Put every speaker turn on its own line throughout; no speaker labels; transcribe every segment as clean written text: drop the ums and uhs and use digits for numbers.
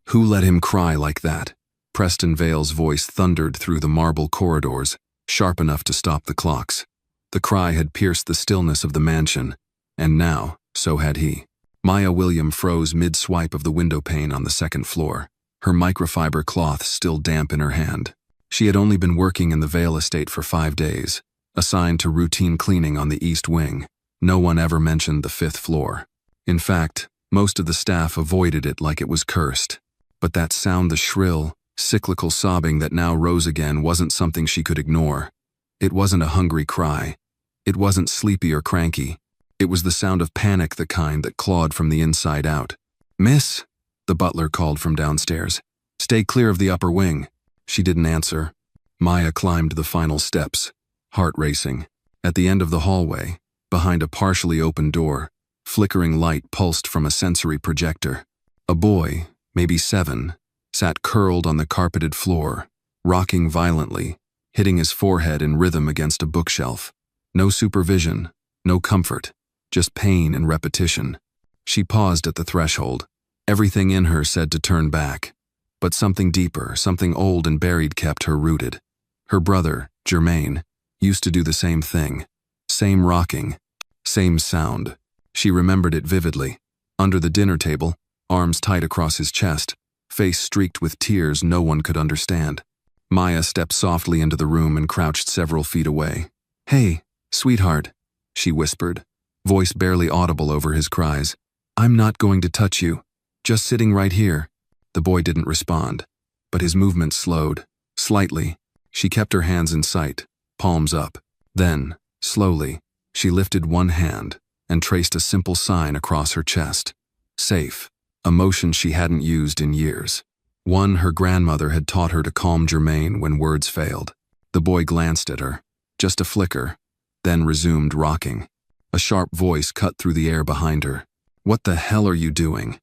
Who let him cry like that? Preston Vale's voice thundered through the marble corridors, sharp enough to stop the clocks. The cry had pierced the stillness of the mansion, and now, so had he. Maya William froze mid-swipe of the window pane on the second floor, her microfiber cloth still damp in her hand. She had only been working in the Vale estate for 5 days, assigned to routine cleaning on the east wing. No one ever mentioned the 5th floor. In fact, most of the staff avoided it like it was cursed. But that sound, the shrill, cyclical sobbing that now rose again, wasn't something she could ignore. It wasn't a hungry cry. It wasn't sleepy or cranky. It was the sound of panic, the kind that clawed from the inside out. "Miss," the butler called from downstairs. "Stay clear of the upper wing." She didn't answer. Maya climbed the final steps, heart racing. At the end of the hallway, behind a partially open door, flickering light pulsed from a sensory projector. A boy, maybe 7, sat curled on the carpeted floor, rocking violently, hitting his forehead in rhythm against a bookshelf. No supervision, no comfort, just pain and repetition. She paused at the threshold. Everything in her said to turn back. But something deeper, something old and buried kept her rooted. Her brother, Jermaine, used to do the same thing. Same rocking, same sound. She remembered it vividly. Under the dinner table, arms tight across his chest, face streaked with tears no one could understand. Maya stepped softly into the room and crouched several feet away. "Hey, sweetheart," she whispered, voice barely audible over his cries. "I'm not going to touch you. Just sitting right here." The boy didn't respond, but his movement slowed. Slightly, she kept her hands in sight, palms up. Then, slowly, she lifted one hand and traced a simple sign across her chest. Safe, a motion she hadn't used in years. One her grandmother had taught her to calm Jermaine when words failed. The boy glanced at her, just a flicker, then resumed rocking. A sharp voice cut through the air behind her. "What the hell are you doing?"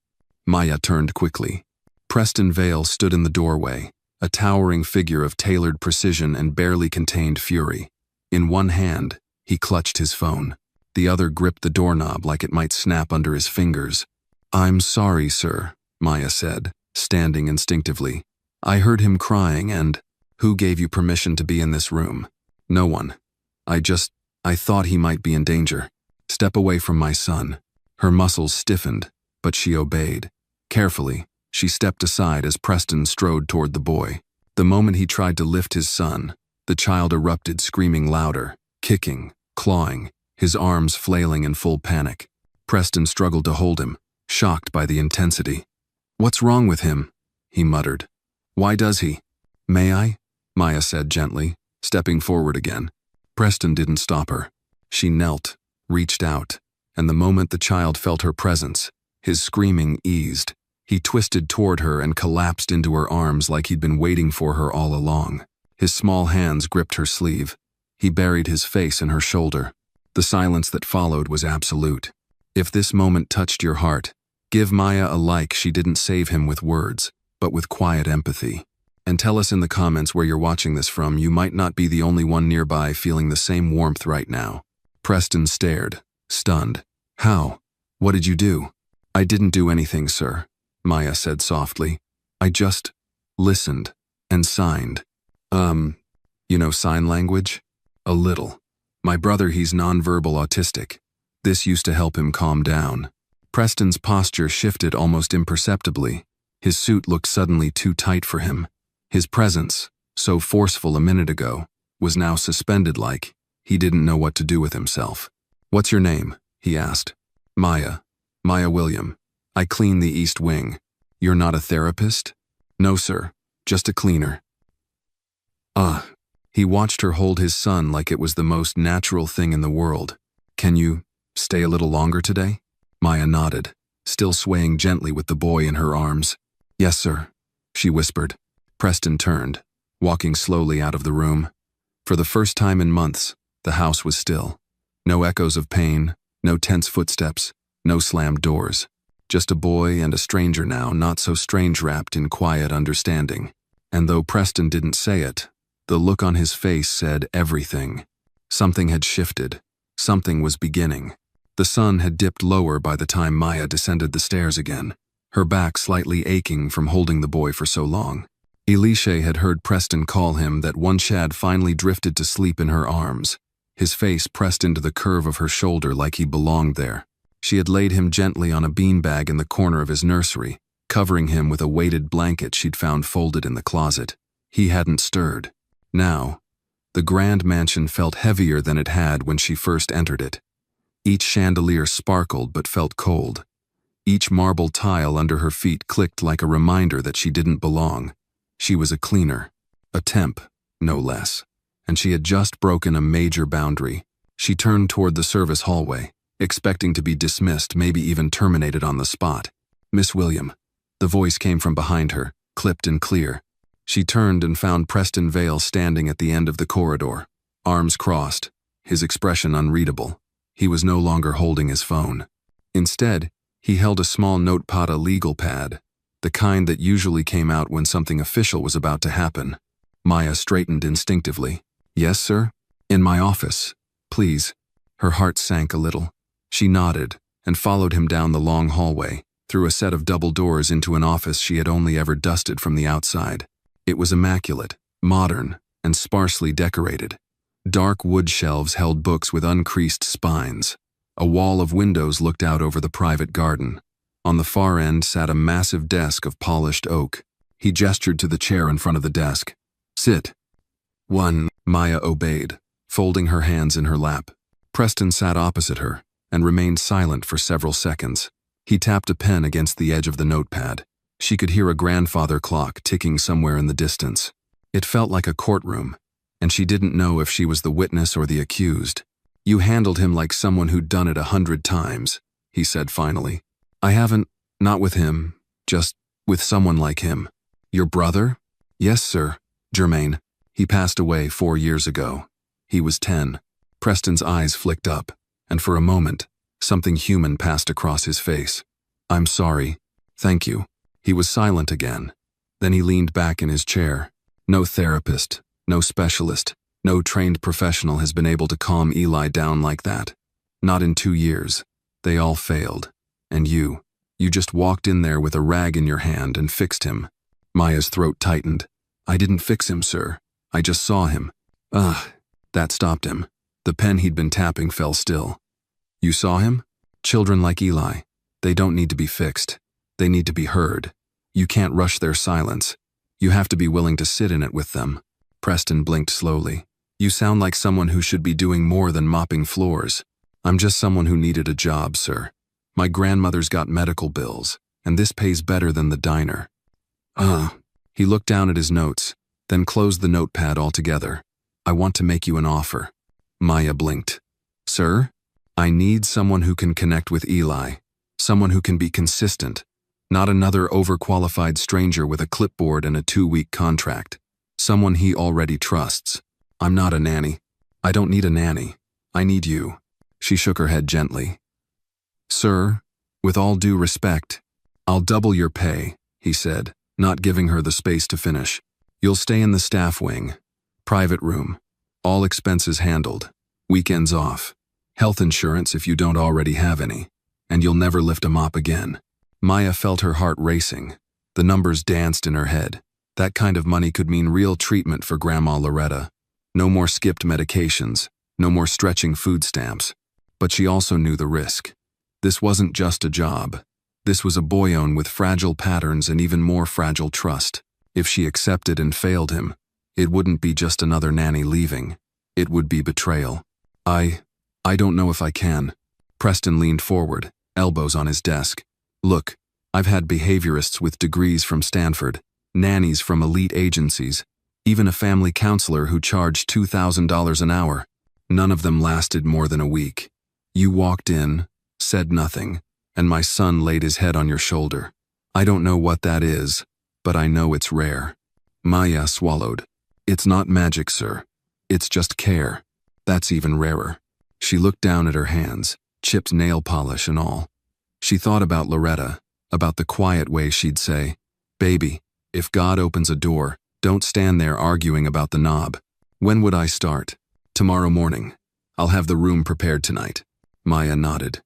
Maya turned quickly. Preston Vale stood in the doorway, a towering figure of tailored precision and barely contained fury. In one hand, he clutched his phone. The other gripped the doorknob like it might snap under his fingers. "I'm sorry, sir," Maya said, standing instinctively. "I heard him crying and—" "Who gave you permission to be in this room?" "No one. I thought he might be in danger. Step away from my son." Her muscles stiffened, but she obeyed. Carefully, she stepped aside as Preston strode toward the boy. The moment he tried to lift his son, the child erupted, screaming louder, kicking, clawing, his arms flailing in full panic. Preston struggled to hold him, shocked by the intensity. "What's wrong with him?" he muttered. "Why does he?" "May I?" Maya said gently, stepping forward again. Preston didn't stop her. She knelt, reached out, and the moment the child felt her presence, his screaming eased. He twisted toward her and collapsed into her arms like he'd been waiting for her all along. His small hands gripped her sleeve. He buried his face in her shoulder. The silence that followed was absolute. If this moment touched your heart, give Maya a like. She didn't save him with words, but with quiet empathy. And tell us in the comments where you're watching this from. You might not be the only one nearby feeling the same warmth right now. Preston stared, stunned. "How? What did you do?" "I didn't do anything, sir," Maya said softly. "I just listened and signed." You know sign language?" "A little. My brother, he's nonverbal autistic. This used to help him calm down." Preston's posture shifted almost imperceptibly. His suit looked suddenly too tight for him. His presence, so forceful a minute ago, was now suspended like he didn't know what to do with himself. "What's your name?" he asked. "Maya. Maya William. I clean the East Wing." "You're not a therapist?" "No, sir. Just a cleaner." "Ah." He watched her hold his son like it was the most natural thing in the world. "Can you stay a little longer today?" Maya nodded, still swaying gently with the boy in her arms. "Yes, sir," she whispered. Preston turned, walking slowly out of the room. For the first time in months, the house was still. No echoes of pain, no tense footsteps, no slammed doors. Just a boy and a stranger now, not so strange, wrapped in quiet understanding. And though Preston didn't say it, the look on his face said everything. Something had shifted. Something was beginning. The sun had dipped lower by the time Maya descended the stairs again. her back slightly aching from holding the boy for so long. Elisha had heard Preston call him that once Chad finally drifted to sleep in her arms, his face pressed into the curve of her shoulder like he belonged there. She had laid him gently on a beanbag in the corner of his nursery, covering him with a weighted blanket she'd found folded in the closet. He hadn't stirred. Now, the grand mansion felt heavier than it had when she first entered it. Each chandelier sparkled but felt cold. Each marble tile under her feet clicked like a reminder that she didn't belong. She was a cleaner, a temp, no less, and she had just broken a major boundary. She turned toward the service hallway, expecting to be dismissed, maybe even terminated on the spot. "Miss William." The voice came from behind her, clipped and clear. She turned and found Preston Vale standing at the end of the corridor, arms crossed, his expression unreadable. He was no longer holding his phone. Instead, he held a small notepad, a legal pad, the kind that usually came out when something official was about to happen. Maya straightened instinctively. "Yes, sir? In my office, please." Her heart sank a little. She nodded and followed him down the long hallway, through a set of double doors into an office she had only ever dusted from the outside. It was immaculate, modern, and sparsely decorated. Dark wood shelves held books with uncreased spines. A wall of windows looked out over the private garden. On the far end sat a massive desk of polished oak. He gestured to the chair in front of the desk. "Sit." "One." Maya obeyed, folding her hands in her lap. Preston sat opposite her and remained silent for several seconds. He tapped a pen against the edge of the notepad. She could hear a grandfather clock ticking somewhere in the distance. It felt like a courtroom, and she didn't know if she was the witness or the accused. "You handled him like someone who'd done it 100 times, he said finally. "I haven't, not with him, just with someone like him." "Your brother?" "Yes, sir. Jermaine. He passed away 4 years ago. He was 10. Preston's eyes flicked up, and for a moment, something human passed across his face. "I'm sorry. Thank you." He was silent again. Then he leaned back in his chair. No therapist, no specialist, no trained professional has been able to calm Eli down like that. Not in 2 years. They all failed. And you just walked in there with a rag in your hand and fixed him. Maya's throat tightened. "I didn't fix him, sir. I just saw him." Ugh. That stopped him. The pen he'd been tapping fell still. "You saw him? Children like Eli, they don't need to be fixed. They need to be heard. You can't rush their silence. You have to be willing to sit in it with them." Preston blinked slowly. "You sound like someone who should be doing more than mopping floors." "I'm just someone who needed a job, sir. My grandmother's got medical bills, and this pays better than the diner." He looked down at his notes, then closed the notepad altogether. "I want to make you an offer." Maya blinked. "Sir? I need someone who can connect with Eli, someone who can be consistent, not another overqualified stranger with a clipboard and a 2-week contract. Someone he already trusts. I'm not a nanny. I don't need a nanny. I need you." She shook her head gently. "Sir, with all due respect, I'll double your pay," he said, not giving her the space to finish. "You'll stay in the staff wing. Private room. All expenses handled. Weekends off. Health insurance if you don't already have any. And you'll never lift a mop again." Maya felt her heart racing. The numbers danced in her head. That kind of money could mean real treatment for Grandma Loretta. No more skipped medications. No more stretching food stamps. But she also knew the risk. This wasn't just a job. This was a boyon with fragile patterns and even more fragile trust. If she accepted and failed him, it wouldn't be just another nanny leaving. It would be betrayal. I don't know if I can." Preston leaned forward, elbows on his desk. "Look, I've had behaviorists with degrees from Stanford, nannies from elite agencies, even a family counselor who charged $2,000 an hour. None of them lasted more than a week. You walked in, said nothing, and my son laid his head on your shoulder. I don't know what that is, but I know it's rare." Maya swallowed. "It's not magic, sir. It's just care. That's even rarer." She looked down at her hands, chipped nail polish and all. She thought about Loretta, about the quiet way she'd say, "Baby, if God opens a door, don't stand there arguing about the knob." "When would I start?" "Tomorrow morning. I'll have the room prepared tonight." Maya nodded.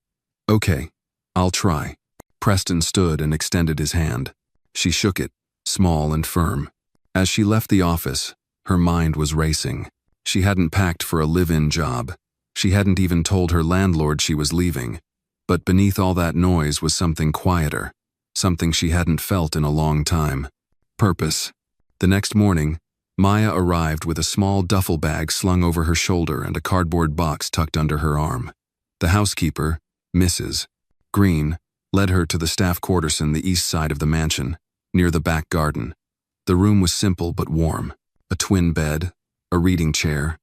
"Okay, I'll try." Preston stood and extended his hand. She shook it, small and firm. As she left the office, her mind was racing. She hadn't packed for a live-in job. She hadn't even told her landlord she was leaving. But beneath all that noise was something quieter, something she hadn't felt in a long time. Purpose. The next morning, Maya arrived with a small duffel bag slung over her shoulder and a cardboard box tucked under her arm. The housekeeper, Mrs. Green, led her to the staff quarters on the east side of the mansion, near the back garden. The room was simple but warm. A twin bed, a reading chair,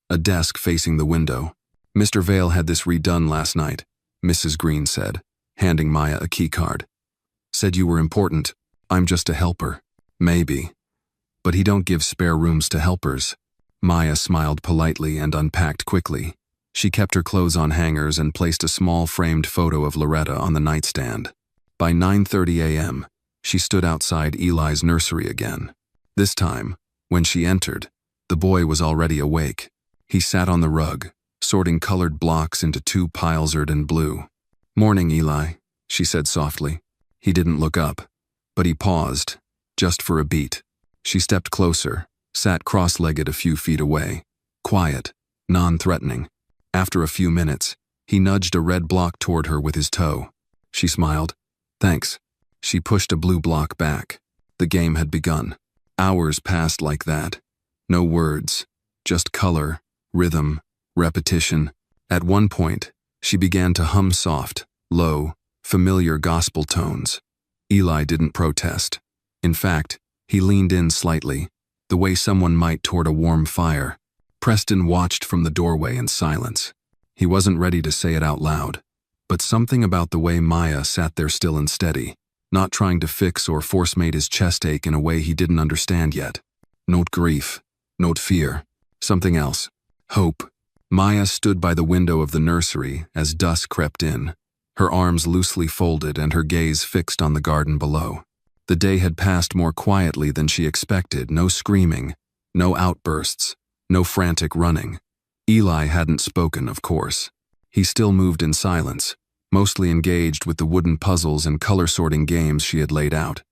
a desk facing the window. "Mr. Vale had this redone last night," Mrs. Green said, handing Maya a keycard. "Said you were important. I'm just a helper." "Maybe. But he don't give spare rooms to helpers." Maya smiled politely and unpacked quickly. She kept her clothes on hangers and placed a small framed photo of Loretta on the nightstand. By 9:30 a.m., she stood outside Eli's nursery again. This time, when she entered, the boy was already awake. He sat on the rug, sorting colored blocks into two piles red and blue. "Morning, Eli," she said softly. He didn't look up, but he paused, just for a beat. She stepped closer, sat cross-legged a few feet away, quiet, non-threatening. After a few minutes, he nudged a red block toward her with his toe. She smiled. "Thanks." She pushed a blue block back. The game had begun. Hours passed like that. No words, just color, rhythm, repetition. At one point, she began to hum soft, low, familiar gospel tones. Eli didn't protest. In fact, he leaned in slightly, the way someone might toward a warm fire. Preston watched from the doorway in silence. He wasn't ready to say it out loud, but something about the way Maya sat there still and steady, not trying to fix or force made his chest ache in a way he didn't understand yet. Not grief, not fear, something else. Hope. Maya stood by the window of the nursery as dusk crept in, her arms loosely folded and her gaze fixed on the garden below. The day had passed more quietly than she expected. No screaming, no outbursts, no frantic running. Eli hadn't spoken, of course. He still moved in silence, mostly engaged with the wooden puzzles and color-sorting games she had laid out.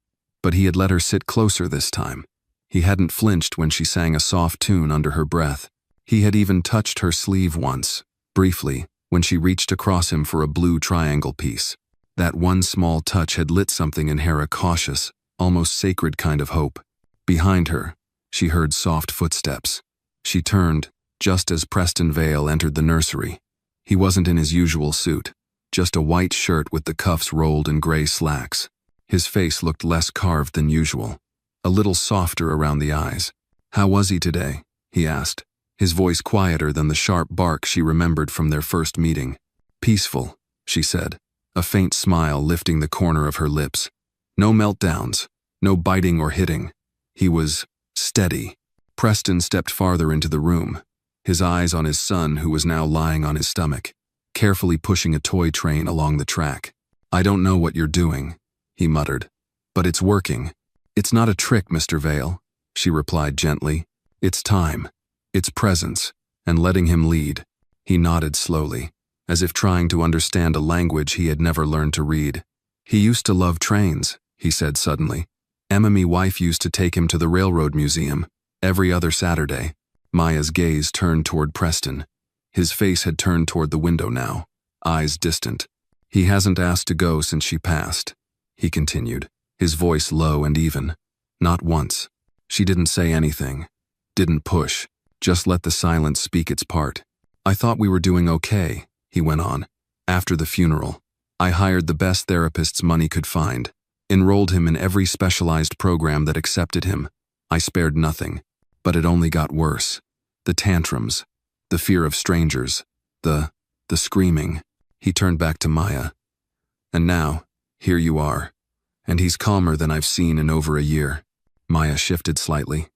But he had let her sit closer this time. He hadn't flinched when she sang a soft tune under her breath. He had even touched her sleeve once, briefly, when she reached across him for a blue triangle piece. That one small touch had lit something in her, a cautious, almost sacred kind of hope. Behind her, she heard soft footsteps. She turned, just as Preston Vale entered the nursery. He wasn't in his usual suit, just a white shirt with the cuffs rolled in gray slacks. His face looked less carved than usual, a little softer around the eyes. "How was he today?" he asked, his voice quieter than the sharp bark she remembered from their first meeting. "Peaceful," she said, a faint smile lifting the corner of her lips. "No meltdowns, no biting or hitting. He was steady." Preston stepped farther into the room, his eyes on his son who was now lying on his stomach, carefully pushing a toy train along the track. "I don't know what you're doing," he muttered, "but it's working." "It's not a trick, Mr. Vale," she replied gently. "It's time. It's presence, and letting him lead." He nodded slowly, as if trying to understand a language he had never learned to read. "He used to love trains," he said suddenly. "Me wife used to take him to the railroad museum every other Saturday." Maya's gaze turned toward Preston. His face had turned toward the window now, eyes distant. "He hasn't asked to go since she passed," he continued, his voice low and even. "Not once." She didn't say anything, didn't push, just let the silence speak its part. "I thought we were doing okay," he went on. "After the funeral, I hired the best therapists money could find, enrolled him in every specialized program that accepted him. I spared nothing, but it only got worse. The tantrums, the fear of strangers, the screaming." He turned back to Maya. "And now, here you are, and he's calmer than I've seen in over a year." Maya shifted slightly.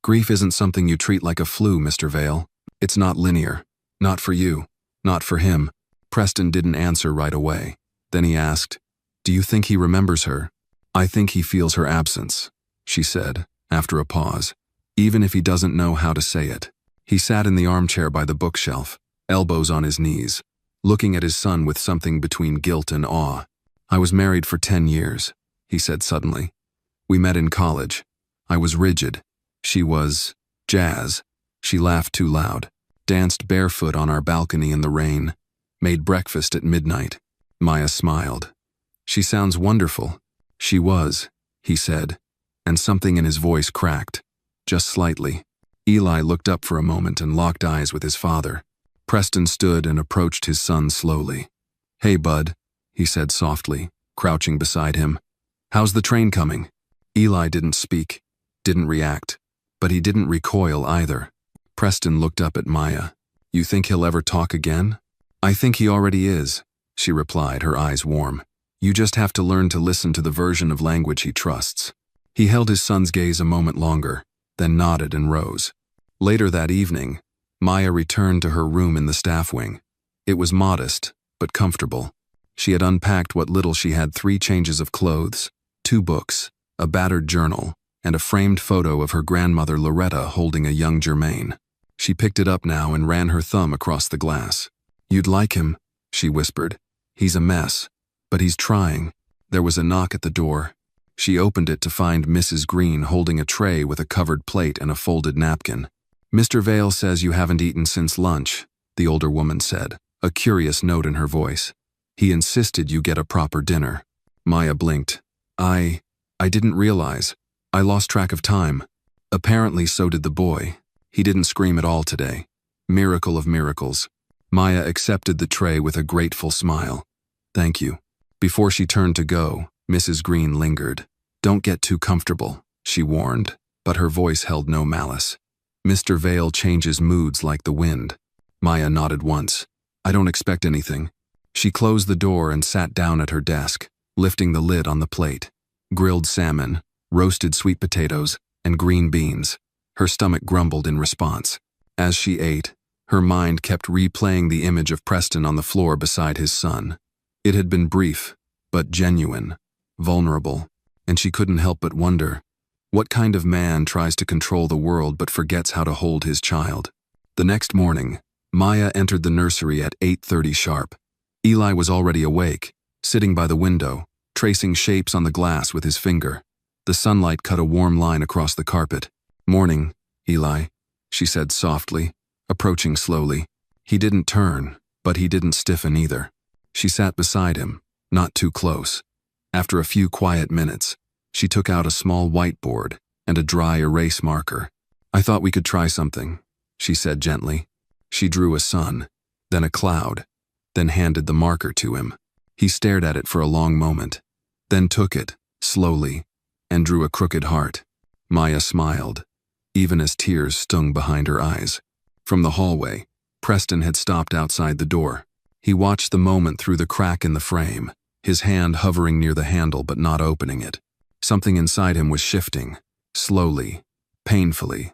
"Grief isn't something you treat like a flu, Mr. Vale. It's not linear. Not for you. Not for him." Preston didn't answer right away. Then he asked, "Do you think he remembers her?" "I think he feels her absence," she said, after a pause, "even if he doesn't know how to say it." He sat in the armchair by the bookshelf, elbows on his knees, looking at his son with something between guilt and awe. I was married for 10 years, he said suddenly. We met in college. I was rigid. She was jazz. She laughed too loud, danced barefoot on our balcony in the rain, made breakfast at midnight. Maya smiled. She sounds wonderful. She was, he said, and something in his voice cracked, just slightly. Eli looked up for a moment and locked eyes with his father. Preston stood and approached his son slowly. Hey, bud, he said softly, crouching beside him. How's the train coming? Eli didn't speak, didn't react, but he didn't recoil either. Preston looked up at Maya. You think he'll ever talk again? I think he already is, she replied, her eyes warm. You just have to learn to listen to the version of language he trusts. He held his son's gaze a moment longer, then nodded and rose. Later that evening, Maya returned to her room in the staff wing. It was modest, but comfortable. She had unpacked what little she had: 3 changes of clothes, 2 books, a battered journal, and a framed photo of her grandmother Loretta holding a young Germaine. She picked it up now and ran her thumb across the glass. You'd like him, she whispered. He's a mess, but he's trying. There was a knock at the door. She opened it to find Mrs. Green holding a tray with a covered plate and a folded napkin. Mr. Vale says you haven't eaten since lunch, the older woman said, a curious note in her voice. He insisted you get a proper dinner. Maya blinked. I didn't realize. I lost track of time. Apparently so did the boy. He didn't scream at all today. Miracle of miracles. Maya accepted the tray with a grateful smile. Thank you. Before she turned to go, Mrs. Green lingered. Don't get too comfortable, she warned, but her voice held no malice. Mr. Vale changes moods like the wind. Maya nodded once. I don't expect anything. She closed the door and sat down at her desk, lifting the lid on the plate. Grilled salmon, roasted sweet potatoes, and green beans. Her stomach grumbled in response. As she ate, her mind kept replaying the image of Preston on the floor beside his son. It had been brief, but genuine, vulnerable, and she couldn't help but wonder, what kind of man tries to control the world but forgets how to hold his child? The next morning, Maya entered the nursery at 8:30 sharp. Eli was already awake, sitting by the window, tracing shapes on the glass with his finger. The sunlight cut a warm line across the carpet. Morning, Eli, she said softly, approaching slowly. He didn't turn, but he didn't stiffen either. She sat beside him, not too close. After a few quiet minutes, she took out a small whiteboard and a dry erase marker. I thought we could try something, she said gently. She drew a sun, then a cloud, then handed the marker to him. He stared at it for a long moment, then took it, slowly, and drew a crooked heart. Maya smiled, even as tears stung behind her eyes. From the hallway, Preston had stopped outside the door. He watched the moment through the crack in the frame, his hand hovering near the handle but not opening it. Something inside him was shifting, slowly, painfully,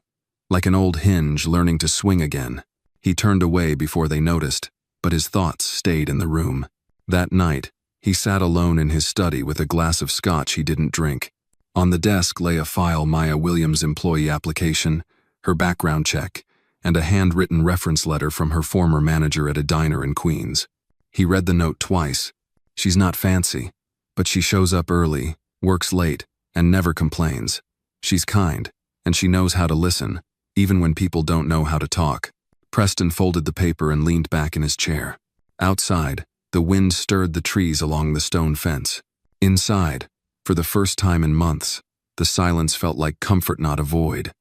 like an old hinge learning to swing again. He turned away before they noticed, but his thoughts stayed in the room. That night, he sat alone in his study with a glass of scotch he didn't drink. On the desk lay a file: Maya Williams' employee application, her background check, and a handwritten reference letter from her former manager at a diner in Queens. He read the note twice. She's not fancy, but she shows up early, works late, and never complains. She's kind, and she knows how to listen, even when people don't know how to talk. Preston folded the paper and leaned back in his chair. Outside, the wind stirred the trees along the stone fence. Inside, for the first time in months, the silence felt like comfort, not a void.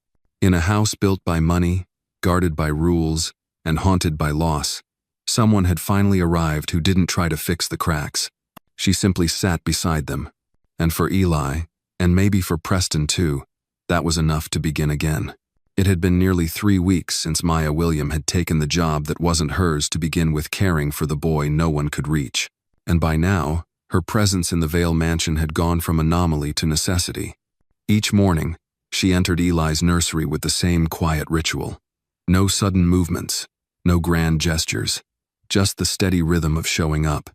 In a house built by money, guarded by rules, and haunted by loss, someone had finally arrived who didn't try to fix the cracks. She simply sat beside them. And for Eli, and maybe for Preston too, that was enough to begin again. It had been nearly 3 weeks since Maya William had taken the job that wasn't hers to begin with, caring for the boy no one could reach. And by now, her presence in the Vale mansion had gone from anomaly to necessity. Each morning, she entered Eli's nursery with the same quiet ritual. No sudden movements, no grand gestures, just the steady rhythm of showing up.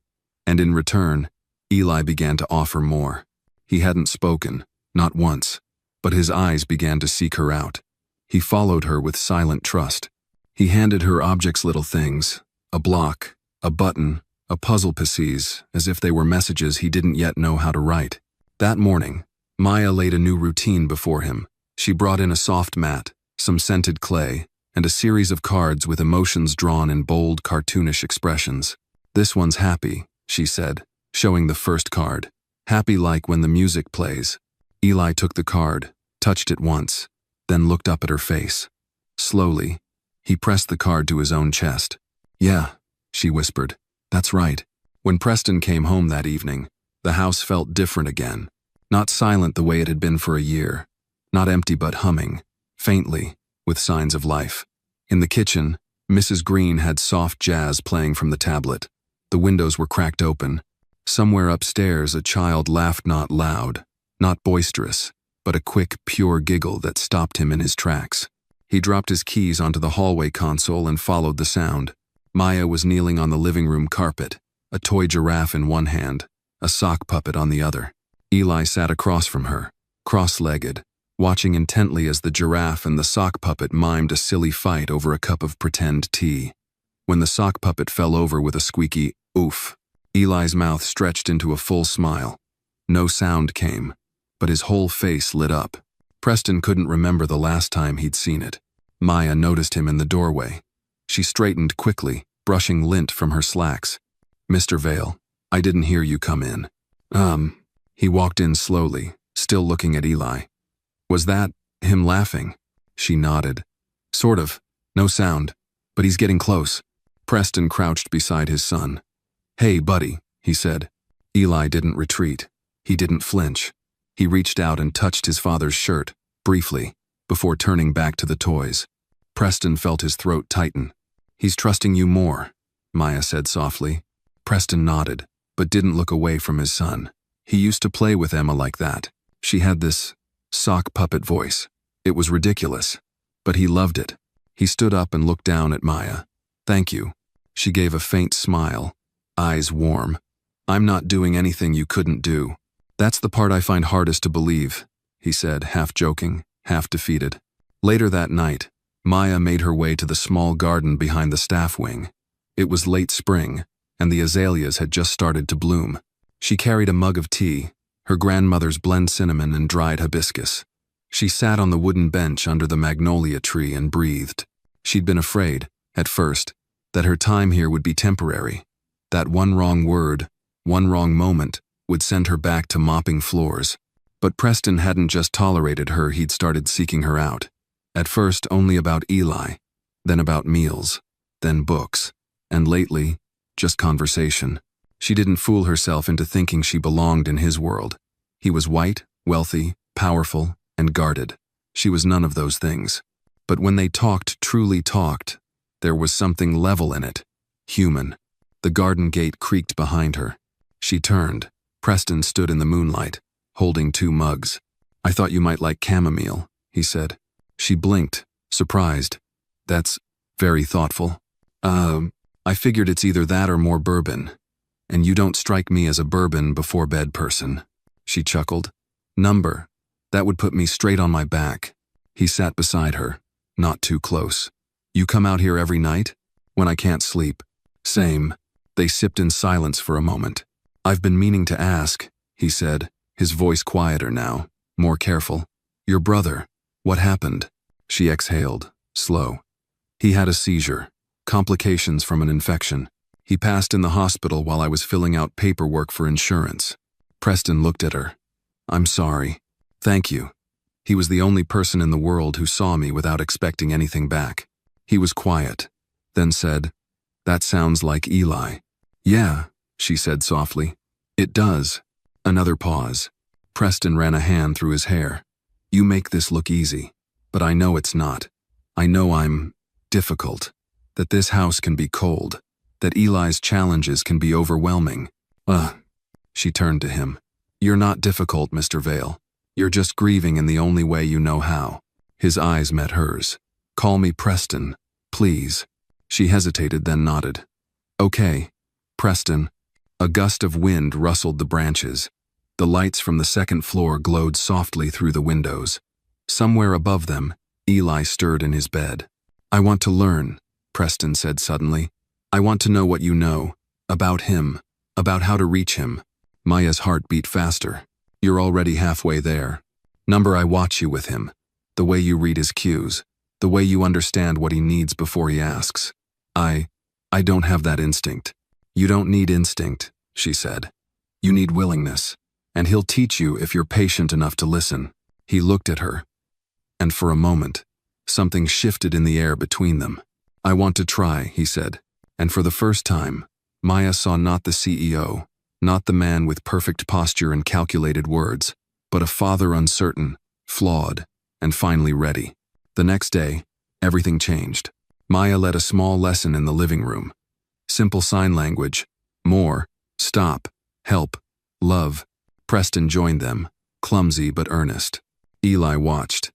And in return, Eli began to offer more. He hadn't spoken, not once, but his eyes began to seek her out. He followed her with silent trust. He handed her objects, little things, a block, a button, a puzzle pieces, as if they were messages he didn't yet know how to write. That morning, Maya laid a new routine before him. She brought in a soft mat, some scented clay, and a series of cards with emotions drawn in bold, cartoonish expressions. "This one's happy," she said, showing the first card. "Happy like when the music plays." Eli took the card, touched it once, then looked up at her face. Slowly, he pressed the card to his own chest. "Yeah," she whispered. "That's right." When Preston came home that evening, the house felt different again. Not silent the way it had been for a year. Not empty but humming, faintly, with signs of life. In the kitchen, Mrs. Green had soft jazz playing from the tablet. The windows were cracked open. Somewhere upstairs, a child laughed, not loud, not boisterous, but a quick, pure giggle that stopped him in his tracks. He dropped his keys onto the hallway console and followed the sound. Maya was kneeling on the living room carpet, a toy giraffe in one hand, a sock puppet on the other. Eli sat across from her, cross-legged, watching intently as the giraffe and the sock puppet mimed a silly fight over a cup of pretend tea. When the sock puppet fell over with a squeaky oof, Eli's mouth stretched into a full smile. No sound came, but his whole face lit up. Preston couldn't remember the last time he'd seen it. Maya noticed him in the doorway. She straightened quickly, brushing lint from her slacks. "Mr. Vale, I didn't hear you come in." He walked in slowly, still looking at Eli. "Was that him laughing?" She nodded. "Sort of. No sound. But he's getting close." Preston crouched beside his son. "Hey, buddy," he said. Eli didn't retreat. He didn't flinch. He reached out and touched his father's shirt, briefly, before turning back to the toys. Preston felt his throat tighten. "He's trusting you more," Maya said softly. Preston nodded, but didn't look away from his son. He used to play with Emma like that. She had this sock puppet voice. It was ridiculous, but he loved it. He stood up and looked down at Maya. "Thank you." She gave a faint smile, eyes warm. "I'm not doing anything you couldn't do." "That's the part I find hardest to believe," he said, half joking, half defeated. Later that night, Maya made her way to the small garden behind the staff wing. It was late spring, and the azaleas had just started to bloom. She carried a mug of tea, her grandmother's blend cinnamon and dried hibiscus. She sat on the wooden bench under the magnolia tree and breathed. She'd been afraid, at first, that her time here would be temporary. That one wrong word, one wrong moment, would send her back to mopping floors. But Preston hadn't just tolerated her, he'd started seeking her out. At first only about Eli, then about meals, then books, and lately, just conversation. She didn't fool herself into thinking she belonged in his world. He was white, wealthy, powerful, and guarded. She was none of those things. But when they talked, truly talked, there was something level in it, human. The garden gate creaked behind her. She turned. Preston stood in the moonlight, holding 2 mugs. "I thought you might like chamomile," he said. She blinked, surprised. "That's very thoughtful." I figured it's either that or more bourbon. And you don't strike me as a bourbon before bed person." She chuckled. "Number. That would put me straight on my back." He sat beside her, not too close. "You come out here every night?" "When I can't sleep." "Same." They sipped in silence for a moment. "I've been meaning to ask," he said, his voice quieter now, more careful. "Your brother, what happened?" She exhaled, slow. "He had a seizure. Complications from an infection. He passed in the hospital while I was filling out paperwork for insurance." Preston looked at her. "I'm sorry." "Thank you." He was the only person in the world who saw me without expecting anything back. He was quiet, then said, "That sounds like Eli." "Yeah," she said softly. "It does." Another pause. Preston ran a hand through his hair. "You make this look easy, but I know it's not. I know I'm difficult, that this house can be cold, that Eli's challenges can be overwhelming." She turned to him. "You're not difficult, Mr. Vale. You're just grieving in the only way you know how." His eyes met hers. "Call me Preston, please." She hesitated, then nodded. "Okay, Preston." A gust of wind rustled the branches. The lights from the second floor glowed softly through the windows. Somewhere above them, Eli stirred in his bed. "I want to learn," Preston said suddenly. "I want to know what you know, About him. About how to reach him. Maya's heart beat faster. You're already halfway there. Number, I watch you with him. The way you read his cues. The way you understand what he needs before he asks. I don't have that instinct. You don't need instinct, she said. You need willingness. And he'll teach you if you're patient enough to listen. He looked at her. And for a moment, something shifted in the air between them. I want to try, he said. And for the first time, Maya saw not the CEO, not the man with perfect posture and calculated words, but a father uncertain, flawed, and finally ready. The next day, everything changed. Maya led a small lesson in the living room. Simple sign language. More. Stop. Help. Love. Preston joined them, clumsy but earnest. Eli watched,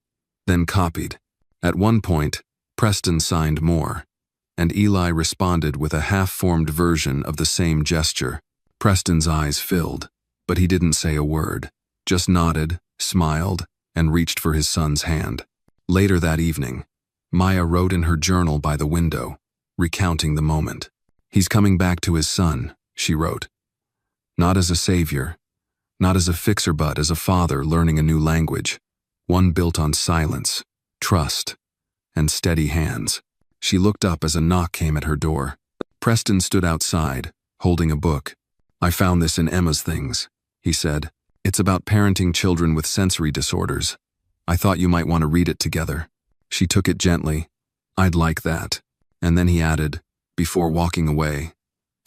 then copied. At one point, Preston signed more, and Eli responded with a half-formed version of the same gesture. Preston's eyes filled, but he didn't say a word, just nodded, smiled, and reached for his son's hand. Later that evening, Maya wrote in her journal by the window, recounting the moment. He's coming back to his son, she wrote. Not as a savior, not as a fixer, but as a father learning a new language, one built on silence, trust, and steady hands. She looked up as a knock came at her door. Preston stood outside, holding a book. I found this in Emma's things, he said. It's about parenting children with sensory disorders. I thought you might want to read it together. She took it gently. I'd like that. And then he added, before walking away,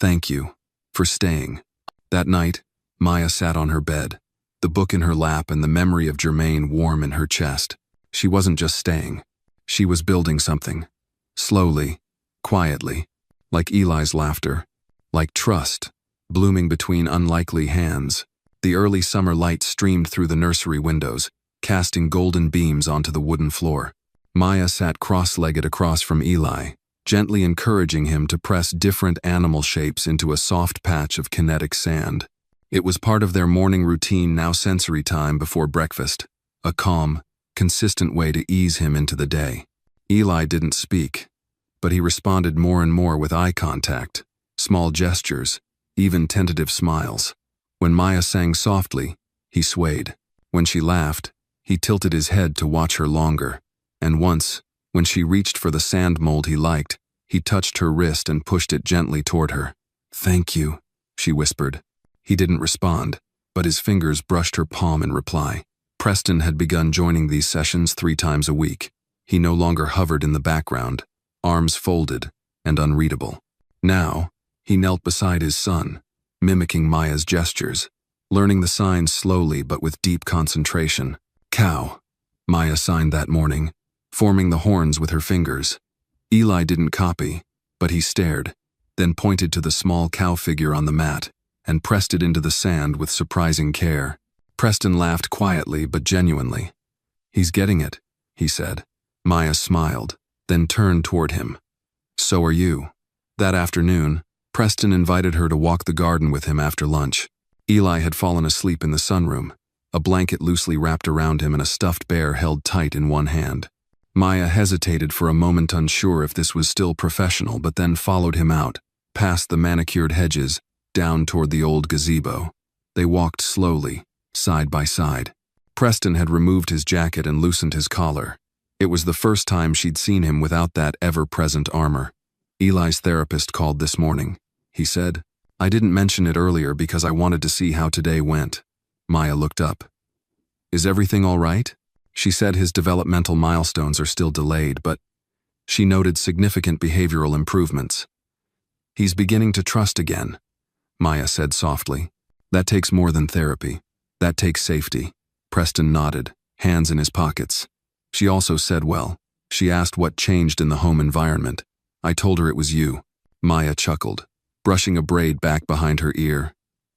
thank you for staying. That night, Maya sat on her bed, the book in her lap and the memory of Jermaine warm in her chest. She wasn't just staying. She was building something. Slowly, quietly, like Eli's laughter, like trust, blooming between unlikely hands. The early summer light streamed through the nursery windows, casting golden beams onto the wooden floor. Maya sat cross-legged across from Eli, gently encouraging him to press different animal shapes into a soft patch of kinetic sand. It was part of their morning routine, now sensory time before breakfast, a calm, consistent way to ease him into the day. Eli didn't speak, but he responded more and more with eye contact, small gestures, even tentative smiles. When Maya sang softly, he swayed. When she laughed, he tilted his head to watch her longer. And once, when she reached for the sand mold he liked, he touched her wrist and pushed it gently toward her. Thank you, she whispered. He didn't respond, but his fingers brushed her palm in reply. Preston had begun joining these sessions 3 times a week. He no longer hovered in the background, arms folded and unreadable. Now, he knelt beside his son, mimicking Maya's gestures, learning the signs slowly but with deep concentration. Cow, Maya signed that morning, forming the horns with her fingers. Eli didn't copy, but he stared, then pointed to the small cow figure on the mat and pressed it into the sand with surprising care. Preston laughed quietly but genuinely. He's getting it, he said. Maya smiled, then turned toward him. So are you. That afternoon, Preston invited her to walk the garden with him after lunch. Eli had fallen asleep in the sunroom, a blanket loosely wrapped around him and a stuffed bear held tight in one hand. Maya hesitated for a moment, unsure if this was still professional, but then followed him out, past the manicured hedges, down toward the old gazebo. They walked slowly, side by side. Preston had removed his jacket and loosened his collar. It was the first time she'd seen him without that ever-present armor. Eli's therapist called this morning, he said. I didn't mention it earlier because I wanted to see how today went. Maya looked up. Is everything all right? She said his developmental milestones are still delayed, but she noted significant behavioral improvements. He's beginning to trust again, Maya said softly. That takes more than therapy. That takes safety. Preston nodded, hands in his pockets. She also said, well, she asked what changed in the home environment. I told her it was you. Maya chuckled, brushing a braid back behind her ear.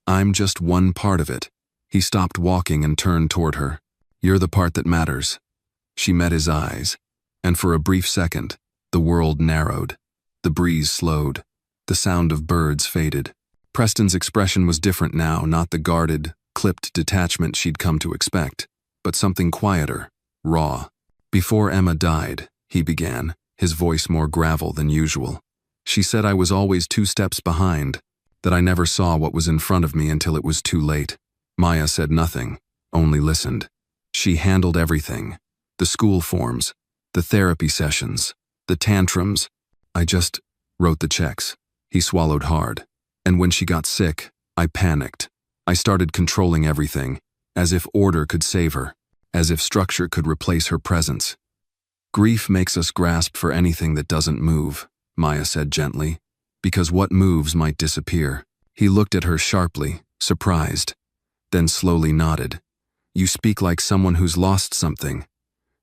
I'm just one part of it. He stopped walking and turned toward her. You're the part that matters. She met his eyes, and for a brief second, the world narrowed. The breeze slowed. The sound of birds faded. Preston's expression was different now, not the guarded, clipped detachment she'd come to expect, but something quieter, raw. Before Emma died, he began, his voice more gravel than usual. She said I was always 2 steps behind. that I never saw what was in front of me until it was too late. Maya said nothing, only listened. She handled everything. The school forms, the therapy sessions, the tantrums. I just wrote the checks. He swallowed hard. And when she got sick, I panicked. I started controlling everything, as if order could save her, as if structure could replace her presence. Grief makes us grasp for anything that doesn't move, Maya said gently, because what moves might disappear. He looked at her sharply, surprised, then slowly nodded. You speak like someone who's lost something.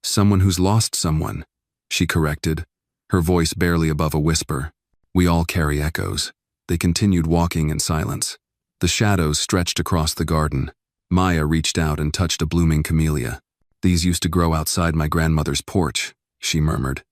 Someone who's lost someone, she corrected, her voice barely above a whisper. We all carry echoes. They continued walking in silence. The shadows stretched across the garden. Maya reached out and touched a blooming camellia. These used to grow outside my grandmother's porch, she murmured.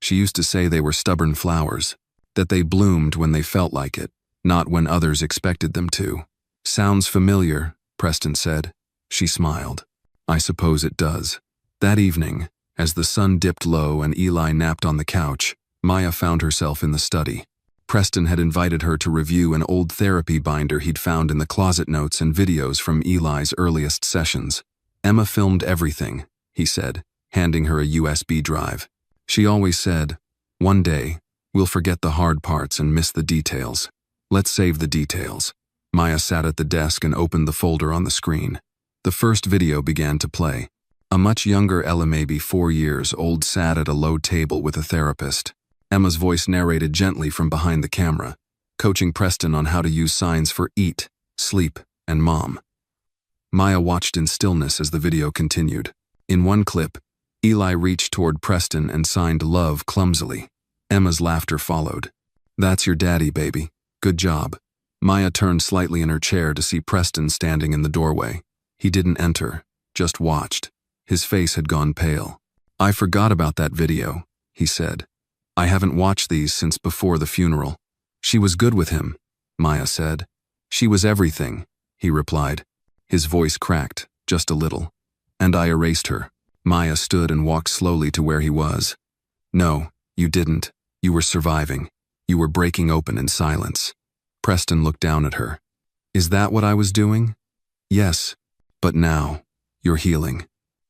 She used to say they were stubborn flowers, that they bloomed when they felt like it, not when others expected them to. Sounds familiar, Preston said. She smiled. I suppose it does. That evening, as the sun dipped low and Eli napped on the couch, Maya found herself in the study. Preston had invited her to review an old therapy binder he'd found in the closet notes and videos from Eli's earliest sessions. Emma filmed everything, he said, handing her a USB drive. She always said, one day, we'll forget the hard parts and miss the details. Let's save the details. Maya sat at the desk and opened the folder on the screen. The first video began to play. A much younger Ella, maybe 4 years old, sat at a low table with a therapist. Emma's voice narrated gently from behind the camera, coaching Preston on how to use signs for eat, sleep, and mom. Maya watched in stillness as the video continued. In one clip, Eli reached toward Preston and signed love clumsily. Emma's laughter followed. That's your daddy, baby. Good job. Maya turned slightly in her chair to see Preston standing in the doorway. He didn't enter, just watched. His face had gone pale. I forgot about that video, he said. I haven't watched these since before the funeral. She was good with him, Maya said. She was everything, he replied. His voice cracked, just a little. And I erased her. Maya stood and walked slowly to where he was. No, you didn't. You were surviving. You were breaking open in silence. Preston looked down at her. Is that what I was doing? Yes, but now, you're healing.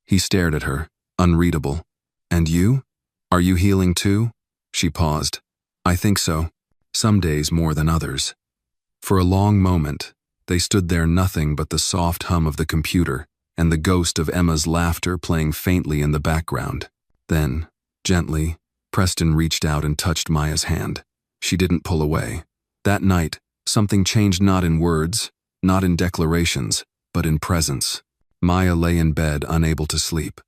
He stared at her, unreadable. And you? Are you healing too? She paused. I think so. Some days more than others. For a long moment, they stood there, nothing but the soft hum of the computer and the ghost of Emma's laughter playing faintly in the background. Then, gently, Preston reached out and touched Maya's hand. She didn't pull away. That night, something changed, not in words, not in declarations, but in presence. Maya lay in bed, unable to sleep.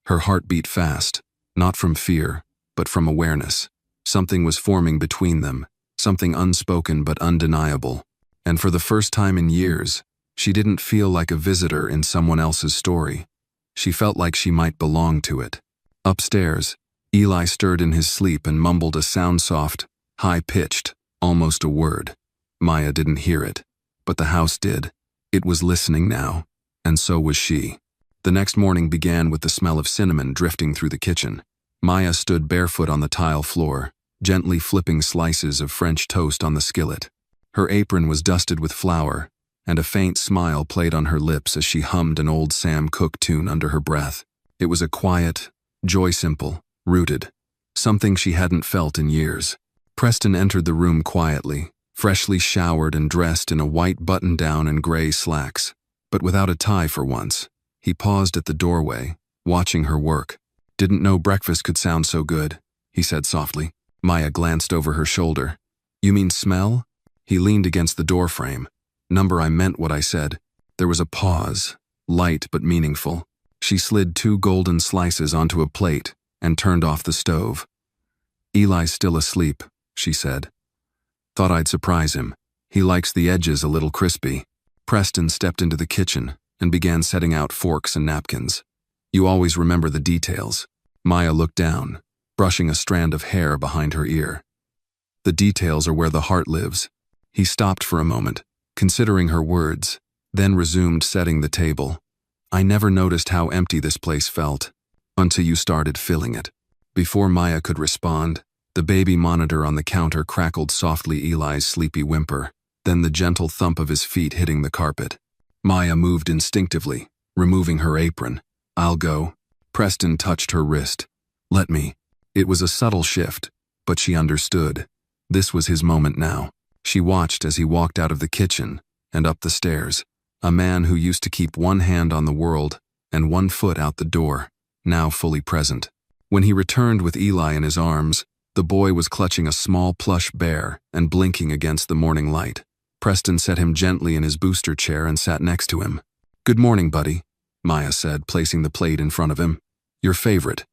Her heart beat fast, not from fear, but from awareness. Something was forming between them, something unspoken but undeniable. And for the first time in years, she didn't feel like a visitor in someone else's story. She felt like she might belong to it. Upstairs, Eli stirred in his sleep and mumbled a sound, soft, high-pitched, almost a word. Maya didn't hear it, but the house did. It was listening now, and so was she. The next morning began with the smell of cinnamon drifting through the kitchen. Maya stood barefoot on the tile floor, gently flipping slices of French toast on the skillet. Her apron was dusted with flour, and a faint smile played on her lips as she hummed an old Sam Cooke tune under her breath. It was a quiet, joy, simple, rooted, something she hadn't felt in years. Preston entered the room quietly, freshly showered and dressed in a white button-down and gray slacks, but without a tie for once. He paused at the doorway, watching her work. Didn't know breakfast could sound so good, he said softly. Maya glanced over her shoulder. You mean smell? He leaned against the doorframe. Number, I meant what I said. There was a pause, light but meaningful. She slid 2 golden slices onto a plate and turned off the stove. Eli's still asleep, she said. Thought I'd surprise him. He likes the edges a little crispy. Preston stepped into the kitchen and began setting out forks and napkins. You always remember the details. Maya looked down, brushing a strand of hair behind her ear. The details are where the heart lives. He stopped for a moment, considering her words, then resumed setting the table. I never noticed how empty this place felt, until you started filling it. Before Maya could respond, the baby monitor on the counter crackled softly Eli's sleepy whimper. then the gentle thump of his feet hitting the carpet. Maya moved instinctively, removing her apron. "I'll go." Preston touched her wrist. "Let me." It was a subtle shift, but she understood. This was his moment now. She watched as he walked out of the kitchen and up the stairs, a man who used to keep one hand on the world and one foot out the door, now fully present. When he returned with Eli in his arms, the boy was clutching a small plush bear and blinking against the morning light. Preston set him gently in his booster chair and sat next to him. "Good morning, buddy," Maya said, placing the plate in front of him. "Your favorite."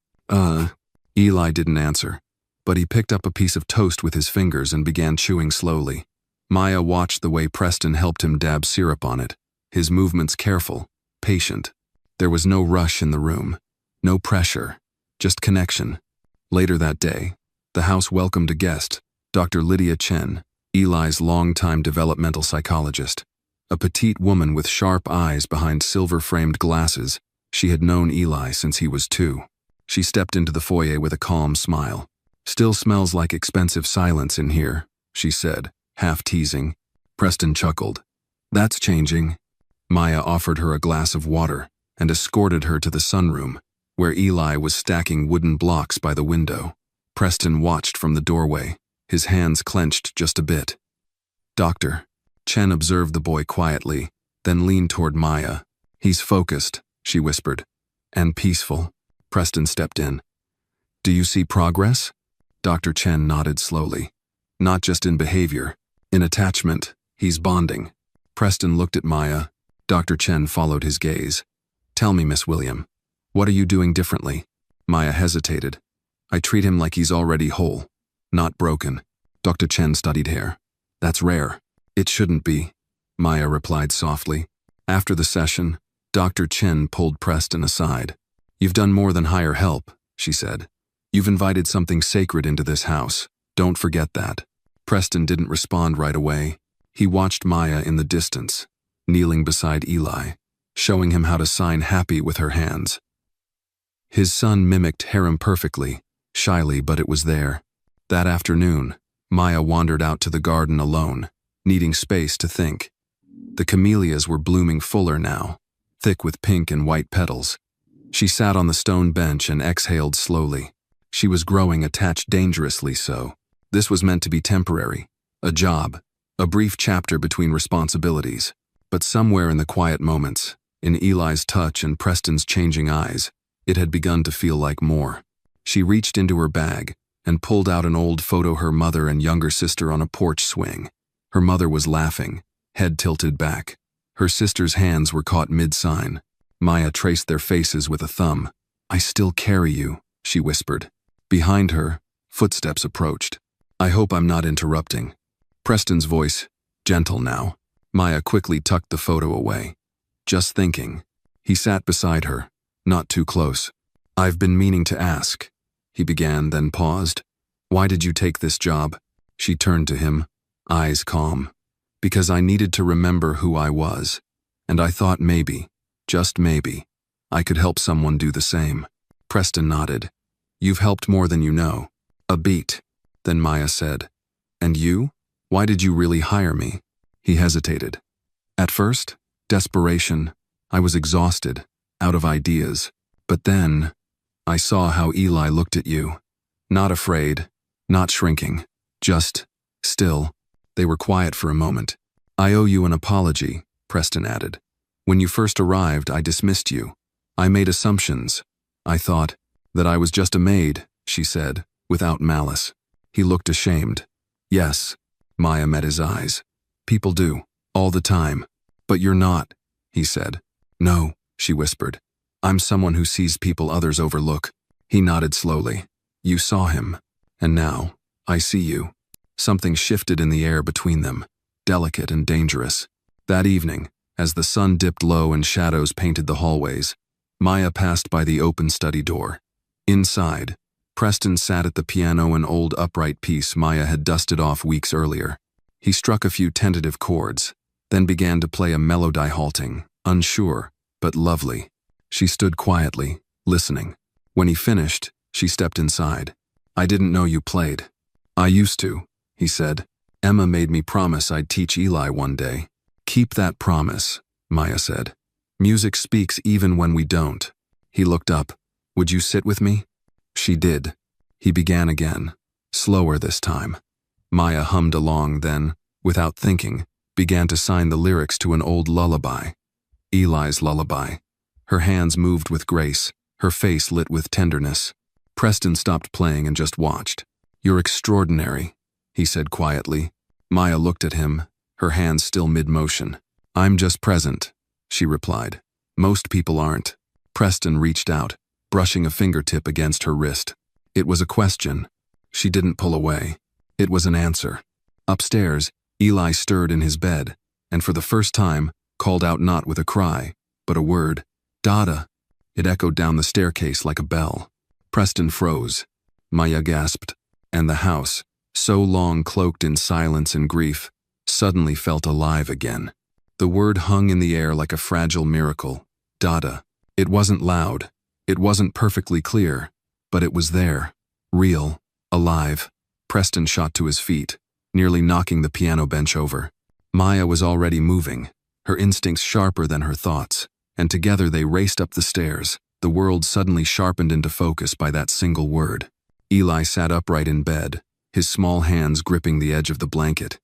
Eli didn't answer, but he picked up a piece of toast with his fingers and began chewing slowly. Maya watched the way Preston helped him dab syrup on it, his movements careful, patient. There was no rush in the room, no pressure, just connection. Later that day, the house welcomed a guest, Dr. Lydia Chen, Eli's longtime developmental psychologist. A petite woman with sharp eyes behind silver-framed glasses, she had known Eli since he was 2. She stepped into the foyer with a calm smile. "Still smells like expensive silence in here," she said, half teasing. Preston chuckled. "That's changing." Maya offered her a glass of water and escorted her to the sunroom, where Eli was stacking wooden blocks by the window. Preston watched from the doorway, his hands clenched just a bit. "Doctor." Chen observed the boy quietly, then leaned toward Maya. "He's focused," she whispered. "And peaceful." Preston stepped in. "Do you see progress?" Dr. Chen nodded slowly. "Not just in behavior. In attachment, he's bonding." Preston looked at Maya. Dr. Chen followed his gaze. "Tell me, Miss William, what are you doing differently?" Maya hesitated. "I treat him like he's already whole, not broken." Dr. Chen studied hair. "That's rare." "It shouldn't be," Maya replied softly. After the session, Dr. Chen pulled Preston aside. "You've done more than hire help," she said. "You've invited something sacred into this house. Don't forget that." Preston didn't respond right away. He watched Maya in the distance, kneeling beside Eli, showing him how to sign happy with her hands. His son mimicked harem perfectly, shyly, but it was there. That afternoon, Maya wandered out to the garden alone, needing space to think. The camellias were blooming fuller now, thick with pink and white petals. She sat on the stone bench and exhaled slowly. She was growing attached, dangerously so. This was meant to be temporary, a job, a brief chapter between responsibilities. But somewhere in the quiet moments, in Eli's touch and Preston's changing eyes, it had begun to feel like more. She reached into her bag and pulled out an old photo of her mother and younger sister on a porch swing. Her mother was laughing, head tilted back. Her sister's hands were caught mid-sign. Maya traced their faces with a thumb. "I still carry you," she whispered. Behind her, footsteps approached. "I hope I'm not interrupting." Preston's voice, gentle now. Maya quickly tucked the photo away. "Just thinking." He sat beside her, not too close. "I've been meaning to ask," he began, then paused. "Why did you take this job?" She turned to him, eyes calm. "Because I needed to remember who I was, and I thought maybe, just maybe, I could help someone do the same." Preston nodded. "You've helped more than you know." A beat. Then Maya said, "And you? Why did you really hire me?" He hesitated. "At first, desperation. I was exhausted, out of ideas. But then, I saw how Eli looked at you. Not afraid, not shrinking, just still." They were quiet for a moment. "I owe you an apology," Preston added. "When you first arrived, I dismissed you. I made assumptions. I thought that I was just a maid," she said, without malice. He looked ashamed. "Yes," Maya met his eyes. "People do, all the time. But you're not," he said. "No," she whispered. "I'm someone who sees people others overlook." He nodded slowly. "You saw him, and now, I see you." Something shifted in the air between them, delicate and dangerous. That evening, as the sun dipped low and shadows painted the hallways, Maya passed by the open study door. Inside, Preston sat at the piano, an old upright piece Maya had dusted off weeks earlier. He struck a few tentative chords, then began to play a melody, halting, unsure, but lovely. She stood quietly, listening. When he finished, she stepped inside. "I didn't know you played." "I used to," he said. Emma made me promise I'd teach Eli one day. Keep that promise, Maya said. Music speaks even when we don't. He looked up. Would you sit with me? She did. He began again, slower this time. Maya hummed along, then, without thinking, began to sign the lyrics to an old lullaby. Eli's lullaby. Her hands moved with grace, her face lit with tenderness. Preston stopped playing and just watched. You're extraordinary, he said quietly. Maya looked at him, her hands still mid-motion. I'm just present, she replied. Most people aren't. Preston reached out, brushing a fingertip against her wrist. It was a question. She didn't pull away. It was an answer. Upstairs, Eli stirred in his bed, and for the first time, called out not with a cry, but a word. Dada. It echoed down the staircase like a bell. Preston froze. Maya gasped, and the house, so long cloaked in silence and grief, suddenly felt alive again. The word hung in the air like a fragile miracle. Dada. It wasn't loud. It wasn't perfectly clear, but it was there. Real. Alive. Preston shot to his feet, nearly knocking the piano bench over. Maya was already moving, her instincts sharper than her thoughts, and together they raced up the stairs, the world suddenly sharpened into focus by that single word. Eli sat upright in bed, his small hands gripping the edge of the blanket.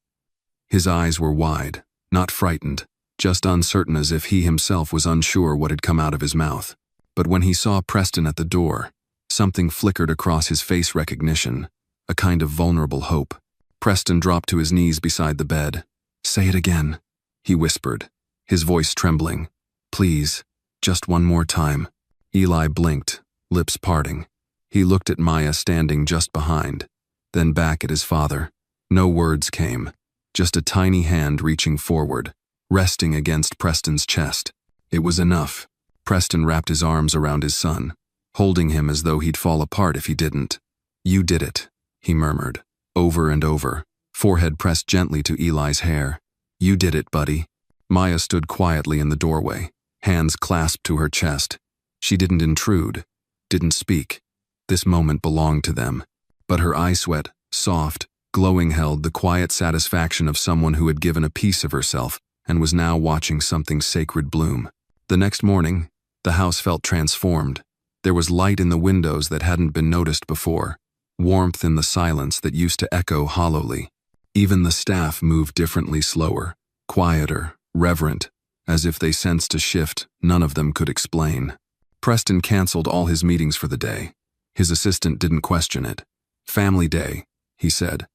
His eyes were wide, not frightened, just uncertain as if he himself was unsure what had come out of his mouth. But when he saw Preston at the door, something flickered across his face recognition, a kind of vulnerable hope. Preston dropped to his knees beside the bed. Say it again, he whispered, his voice trembling. Please, just one more time. Eli blinked, lips parting. He looked at Maya standing just behind, then back at his father. No words came, just a tiny hand reaching forward, resting against Preston's chest. It was enough. Preston wrapped his arms around his son, holding him as though he'd fall apart if he didn't. You did it, he murmured, over and over, forehead pressed gently to Eli's hair. You did it, buddy. Maya stood quietly in the doorway, hands clasped to her chest. She didn't intrude, didn't speak. This moment belonged to them. But her eye sweat, soft, glowing, held the quiet satisfaction of someone who had given a piece of herself and was now watching something sacred bloom. The next morning, the house felt transformed. There was light in the windows that hadn't been noticed before, warmth in the silence that used to echo hollowly. Even the staff moved differently, slower, quieter, reverent, as if they sensed a shift none of them could explain. Preston canceled all his meetings for the day. His assistant didn't question it. Family day, he said.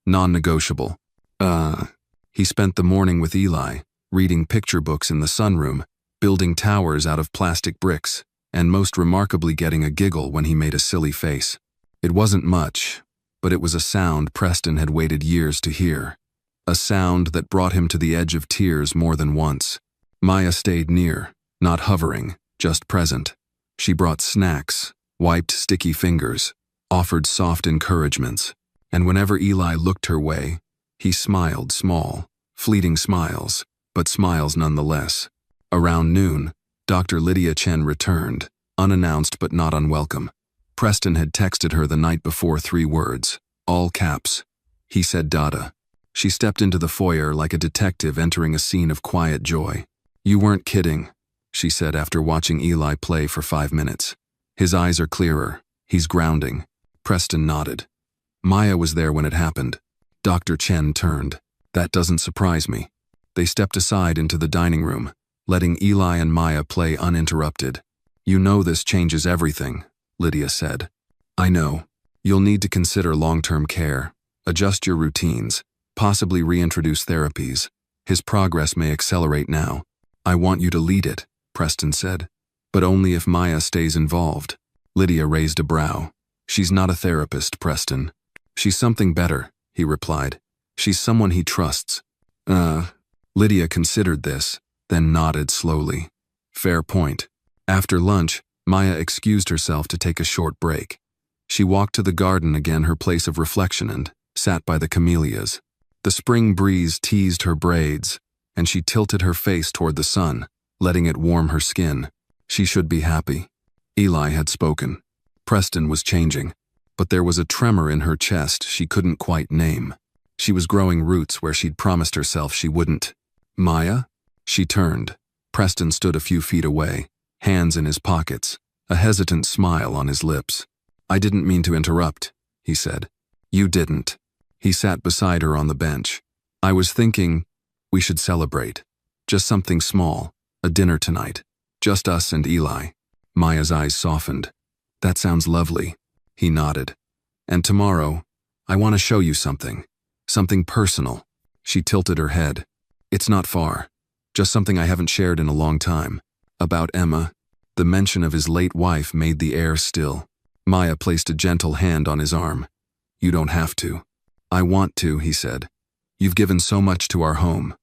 Non-negotiable. He spent the morning with Eli, reading picture books in the sunroom, building towers out of plastic bricks, and most remarkably getting a giggle when he made a silly face. It wasn't much, but it was a sound Preston had waited years to hear. A sound that brought him to the edge of tears more than once. Maya stayed near, not hovering, just present. She brought snacks, wiped sticky fingers, offered soft encouragements, and whenever Eli looked her way, he smiled, small, fleeting smiles, but smiles nonetheless. Around noon, Dr. Lydia Chen returned, unannounced but not unwelcome. Preston had texted her the night before 3 words, all caps. He said Dada. She stepped into the foyer like a detective entering a scene of quiet joy. You weren't kidding, she said after watching Eli play for 5 minutes. His eyes are clearer. He's grounding. Preston nodded. Maya was there when it happened. Dr. Chen turned. That doesn't surprise me. They stepped aside into the dining room, letting Eli and Maya play uninterrupted. You know this changes everything, Lydia said. I know. You'll need to consider long-term care, adjust your routines, possibly reintroduce therapies. His progress may accelerate now. I want you to lead it, Preston said. But only if Maya stays involved. Lydia raised a brow. She's not a therapist, Preston. She's something better, he replied. She's someone he trusts. Lydia considered this, then nodded slowly. Fair point. After lunch, Maya excused herself to take a short break. She walked to the garden again, her place of reflection, and sat by the camellias. The spring breeze teased her braids, and she tilted her face toward the sun, letting it warm her skin. She should be happy. Eli had spoken. Preston was changing, but there was a tremor in her chest she couldn't quite name. She was growing roots where she'd promised herself she wouldn't. Maya? She turned. Preston stood a few feet away, hands in his pockets, a hesitant smile on his lips. I didn't mean to interrupt, he said. You didn't. He sat beside her on the bench. I was thinking we should celebrate. Just something small, a dinner tonight. Just us and Eli. Maya's eyes softened. That sounds lovely. He nodded. And tomorrow, I want to show you something. Something personal. She tilted her head. It's not far. Just something I haven't shared in a long time. About Emma. The mention of his late wife made the air still. Maya placed a gentle hand on his arm. You don't have to. I want to, he said. You've given so much to our home.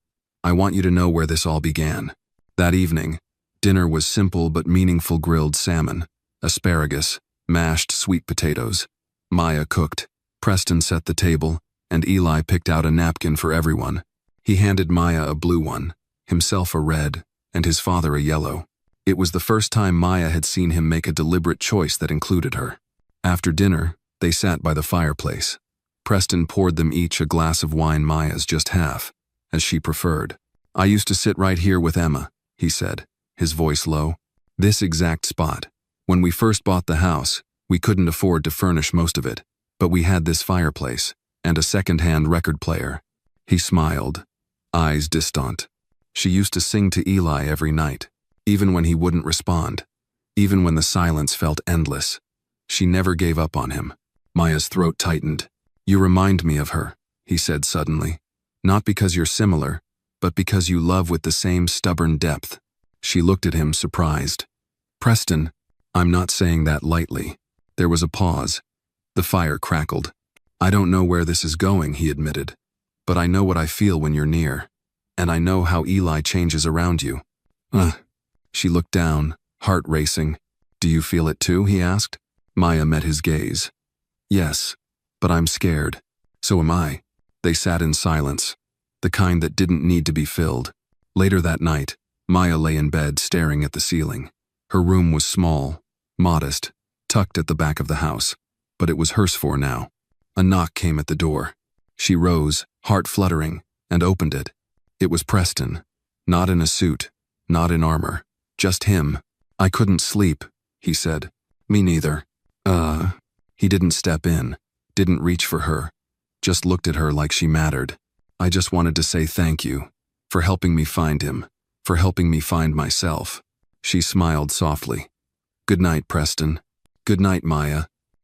I want you to know where this all began. That evening, dinner was simple but meaningful: grilled salmon, asparagus, mashed sweet potatoes. Maya cooked. Preston set the table, and Eli picked out a napkin for everyone. He handed Maya a blue one, himself a red, and his father a yellow. It was the first time Maya had seen him make a deliberate choice that included her. After dinner, they sat by the fireplace. Preston poured them each a glass of wine, Maya's just half, as she preferred. I used to sit right here with Emma, he said, his voice low. This exact spot. When we first bought the house, we couldn't afford to furnish most of it, but we had this fireplace and a second-hand record player. He smiled, eyes distant. She used to sing to Eli every night, even when he wouldn't respond, even when the silence felt endless. She never gave up on him. Maya's throat tightened. You remind me of her, he said suddenly. Not because you're similar, but because you love with the same stubborn depth. She looked at him, surprised. Preston, I'm not saying that lightly. There was a pause. The fire crackled. I don't know where this is going, he admitted. But I know what I feel when you're near. And I know how Eli changes around you. She looked down, heart racing. Do you feel it too, he asked. Maya met his gaze. Yes, but I'm scared. So am I. They sat in silence, the kind that didn't need to be filled. Later that night, Maya lay in bed staring at the ceiling. Her room was small, modest, tucked at the back of the house, but it was hers for now. A knock came at the door. She rose, heart fluttering, and opened it. It was Preston, not in a suit, not in armor, just him. I couldn't sleep, he said. Me neither. He didn't step in, didn't reach for her, just looked at her like she mattered. I just wanted to say thank you for helping me find him, for helping me find myself. She smiled softly. Good night, Preston. Good night, Maya.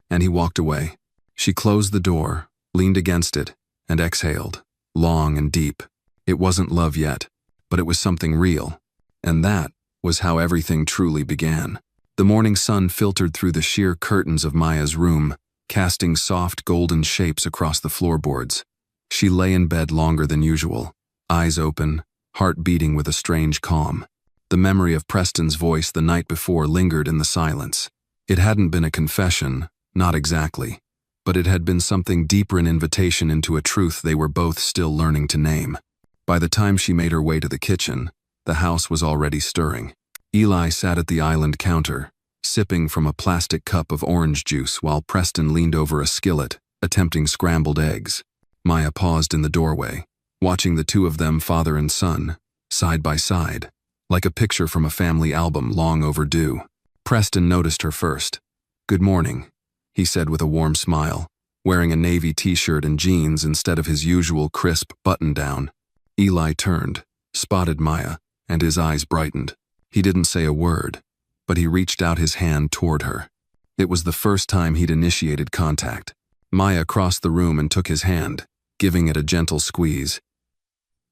And he walked away. She closed the door, leaned against it, and exhaled, long and deep. It wasn't love yet, but it was something real. And that was how everything truly began. The morning sun filtered through the sheer curtains of Maya's room, casting soft golden shapes across the floorboards. She lay in bed longer than usual, eyes open, heart beating with a strange calm. The memory of Preston's voice the night before lingered in the silence. It hadn't been a confession, not exactly, but it had been something deeper, an invitation into a truth they were both still learning to name. By the time she made her way to the kitchen, the house was already stirring. Eli sat at the island counter, sipping from a plastic cup of orange juice while Preston leaned over a skillet, attempting scrambled eggs. Maya paused in the doorway, watching the two of them, father and son, side by side, like a picture from a family album long overdue. Preston noticed her first. Good morning, he said with a warm smile, wearing a navy t-shirt and jeans instead of his usual crisp button-down. Eli turned, spotted Maya, and his eyes brightened. He didn't say a word, but he reached out his hand toward her. It was the first time he'd initiated contact. Maya crossed the room and took his hand, giving it a gentle squeeze.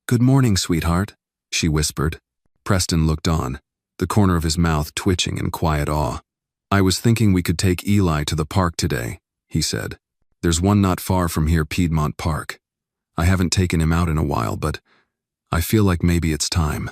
Good morning, sweetheart, she whispered. Preston looked on, the corner of his mouth twitching in quiet awe. I was thinking we could take Eli to the park today, he said. There's one not far from here, Piedmont Park. I haven't taken him out in a while, but I feel like maybe it's time.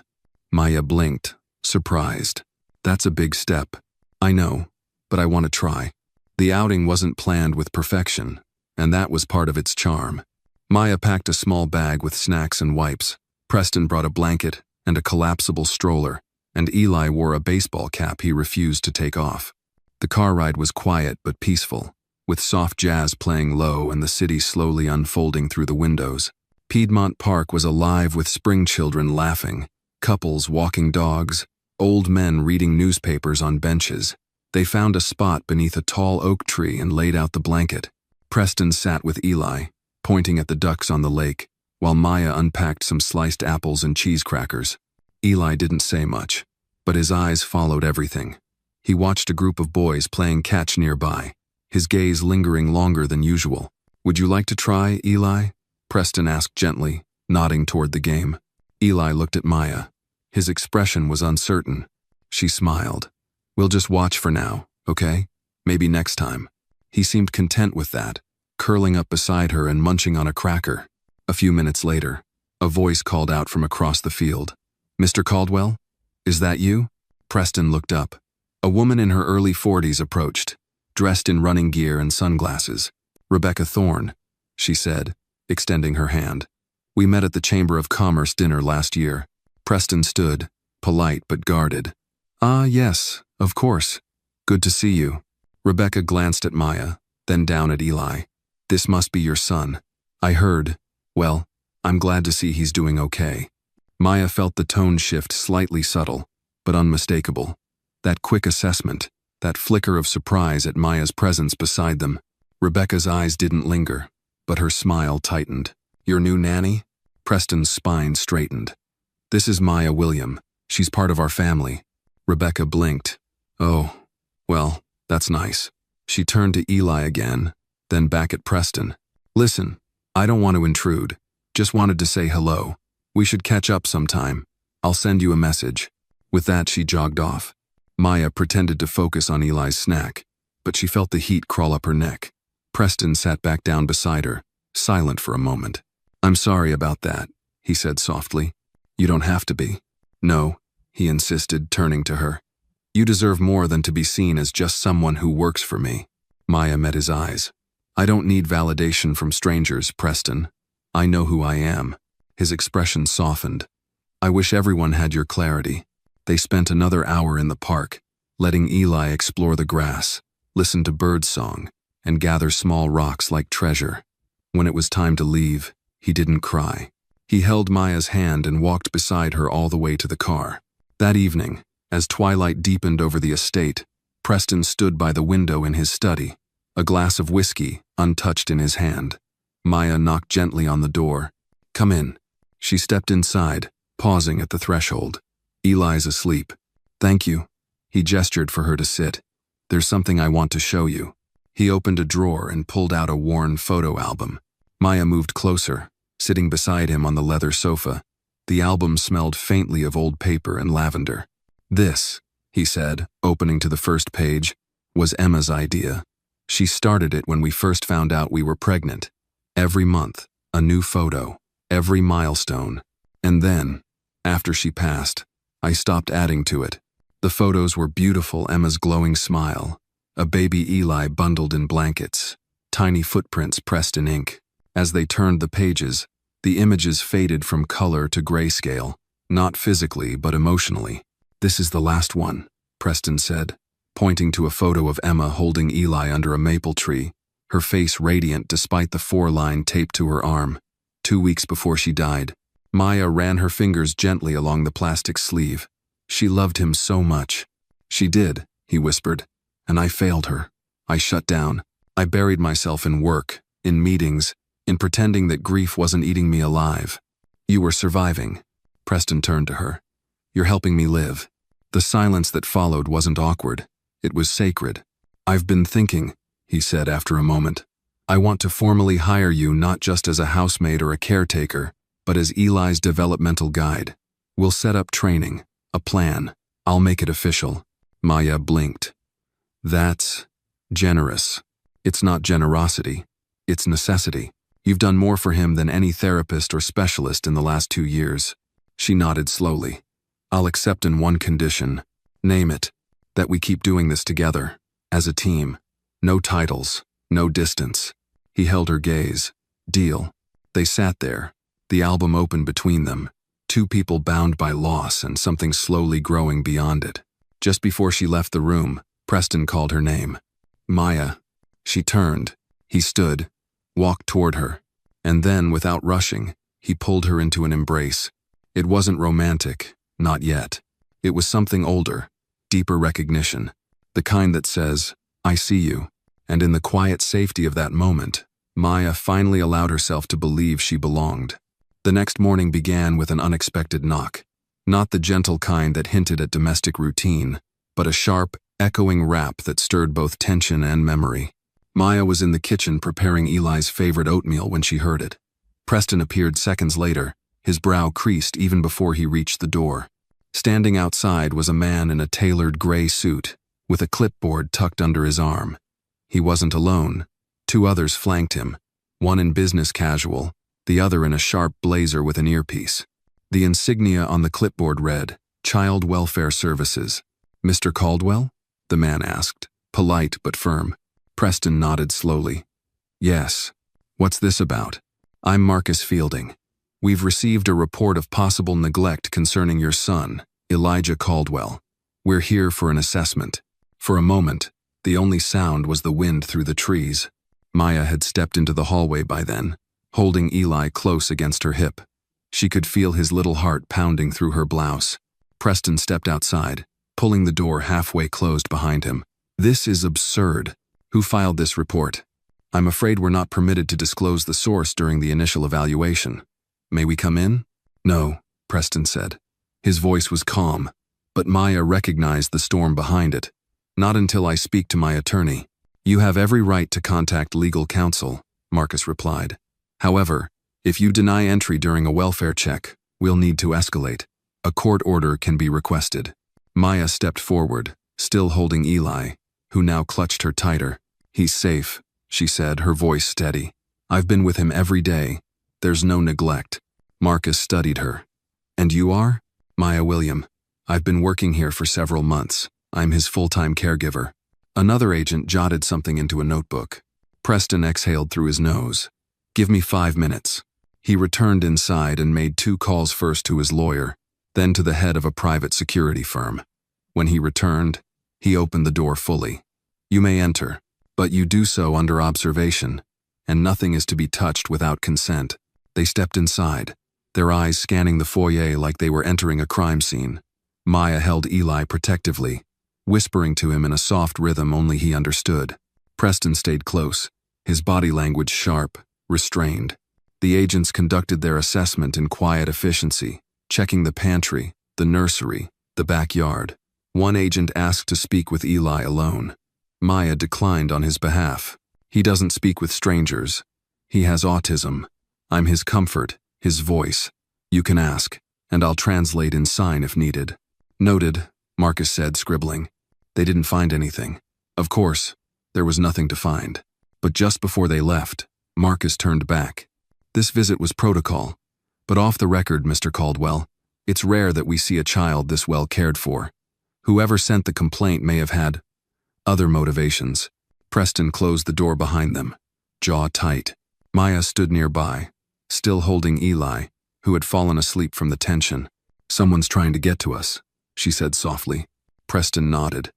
Maya blinked, surprised. That's a big step. I know, but I want to try. The outing wasn't planned with perfection, and that was part of its charm. Maya packed a small bag with snacks and wipes. Preston brought a blanket and a collapsible stroller, and Eli wore a baseball cap he refused to take off. The car ride was quiet but peaceful. with soft jazz playing low and the city slowly unfolding through the windows. Piedmont Park was alive with spring children laughing, couples walking dogs, old men reading newspapers on benches. They found a spot beneath a tall oak tree and laid out the blanket. Preston sat with Eli, pointing at the ducks on the lake, while Maya unpacked some sliced apples and cheese crackers. Eli didn't say much, but his eyes followed everything. He watched a group of boys playing catch nearby, his gaze lingering longer than usual. "Would you like to try, Eli?" Preston asked gently, nodding toward the game. Eli looked at Maya. His expression was uncertain. She smiled. "We'll just watch for now, okay? Maybe next time." He seemed content with that, curling up beside her and munching on a cracker. A few minutes later, a voice called out from across the field. "Mr. Caldwell? Is that you?" Preston looked up. A woman in her early 40s approached, dressed in running gear and sunglasses. "Rebecca Thorne," she said, extending her hand. "We met at the Chamber of Commerce dinner last year." Preston stood, polite but guarded. "Ah, yes, of course. Good to see you." Rebecca glanced at Maya, then down at Eli. "This must be your son. I heard. Well, I'm glad to see he's doing okay." Maya felt the tone shift slightly subtle, but unmistakable. That quick assessment, that flicker of surprise at Maya's presence beside them. Rebecca's eyes didn't linger, but her smile tightened. "Your new nanny?" Preston's spine straightened. "This is Maya William. She's part of our family." Rebecca blinked. "Oh, well, that's nice." She turned to Eli again, then back at Preston. "Listen, I don't want to intrude. Just wanted to say hello. We should catch up sometime. I'll send you a message." With that, she jogged off. Maya pretended to focus on Eli's snack, but she felt the heat crawl up her neck. Preston sat back down beside her, silent for a moment. "I'm sorry about that," he said softly. "You don't have to be." "No," he insisted, turning to her. "You deserve more than to be seen as just someone who works for me." Maya met his eyes. "I don't need validation from strangers, Preston. I know who I am." His expression softened. "I wish everyone had your clarity." They spent another hour in the park, letting Eli explore the grass, listen to birdsong, and gather small rocks like treasure. When it was time to leave, he didn't cry. He held Maya's hand and walked beside her all the way to the car. That evening, as twilight deepened over the estate, Preston stood by the window in his study, a glass of whiskey untouched in his hand. Maya knocked gently on the door. "Come in." She stepped inside, pausing at the threshold. "Eli's asleep." "Thank you." He gestured for her to sit. "There's something I want to show you." He opened a drawer and pulled out a worn photo album. Maya moved closer, sitting beside him on the leather sofa. The album smelled faintly of old paper and lavender. "This," he said, opening to the first page, "was Emma's idea. She started it when we first found out we were pregnant. Every month, a new photo, every milestone. And then, after she passed, I stopped adding to it. The photos were beautiful: Emma's glowing smile, a baby Eli bundled in blankets, tiny footprints pressed in ink. As they turned the pages, the images faded from color to grayscale, not physically but emotionally. "This is the last one," Preston said, pointing to a photo of Emma holding Eli under a maple tree, her face radiant despite the 4-line taped to her arm. 2 weeks before she died. Maya ran her fingers gently along the plastic sleeve. "She loved him so much." "She did," he whispered, "and I failed her. I shut down. I buried myself in work, in meetings, in pretending that grief wasn't eating me alive. You were surviving." Preston turned to her. "You're helping me live." The silence that followed wasn't awkward. It was sacred. "I've been thinking," he said after a moment. "I want to formally hire you not just as a housemaid or a caretaker, but as Eli's developmental guide. We'll set up training, a plan. I'll make it official." Maya blinked. "That's generous." "It's not generosity. It's necessity. You've done more for him than any therapist or specialist in the last 2 years." She nodded slowly. "I'll accept in one condition." "Name it." "That we keep doing this together, as a team. No titles, no distance." He held her gaze. "Deal." They sat there, the album open between them, 2 people bound by loss and something slowly growing beyond it. Just before she left the room, Preston called her name. "Maya." She turned. He stood, walked toward her, and then, without rushing, he pulled her into an embrace. It wasn't romantic, not yet. It was something older, deeper recognition, the kind that says, "I see you." And in the quiet safety of that moment, Maya finally allowed herself to believe she belonged. The next morning began with an unexpected knock. Not the gentle kind that hinted at domestic routine, but a sharp, echoing rap that stirred both tension and memory. Maya was in the kitchen preparing Eli's favorite oatmeal when she heard it. Preston appeared seconds later, his brow creased even before he reached the door. Standing outside was a man in a tailored gray suit, with a clipboard tucked under his arm. He wasn't alone. 2 others flanked him, one in business casual, the other in a sharp blazer with an earpiece. The insignia on the clipboard read, "Child Welfare Services." "Mr. Caldwell?" the man asked, polite but firm. Preston nodded slowly. "Yes. What's this about?" "I'm Marcus Fielding. We've received a report of possible neglect concerning your son, Elijah Caldwell. We're here for an assessment." For a moment, the only sound was the wind through the trees. Maya had stepped into the hallway by then, holding Eli close against her hip. She could feel his little heart pounding through her blouse. Preston stepped outside, pulling the door halfway closed behind him. "This is absurd. Who filed this report? I'm afraid we're not permitted to disclose the source during the initial evaluation. May we come in?" "No," Preston said. His voice was calm, but Maya recognized the storm behind it. "Not until I speak to my attorney." "You have every right to contact legal counsel," Marcus replied. "However, if you deny entry during a welfare check, we'll need to escalate. A court order can be requested." Maya stepped forward, still holding Eli, who now clutched her tighter. "He's safe," she said, her voice steady. "I've been with him every day. There's no neglect." Marcus studied her. "And you are?" "Maya William. I've been working here for several months. I'm his full-time caregiver." Another agent jotted something into a notebook. Preston exhaled through his nose. "Give me 5 minutes." He returned inside and made 2 calls, first to his lawyer, then to the head of a private security firm. When he returned, he opened the door fully. "You may enter, but you do so under observation, and nothing is to be touched without consent." They stepped inside, their eyes scanning the foyer like they were entering a crime scene. Maya held Eli protectively, whispering to him in a soft rhythm only he understood. Preston stayed close, his body language sharp, restrained. The agents conducted their assessment in quiet efficiency, checking the pantry, the nursery, the backyard. One agent asked to speak with Eli alone. Maya declined on his behalf. "He doesn't speak with strangers. He has autism. I'm his comfort, his voice. You can ask, and I'll translate in sign if needed." "Noted," Marcus said, scribbling. They didn't find anything. Of course, there was nothing to find. But just before they left, Marcus turned back. "This visit was protocol. But off the record, Mr. Caldwell, it's rare that we see a child this well cared for. Whoever sent the complaint may have had other motivations." Preston closed the door behind them, jaw tight. Maya stood nearby, still holding Eli, who had fallen asleep from the tension. "Someone's trying to get to us," she said softly. Preston nodded.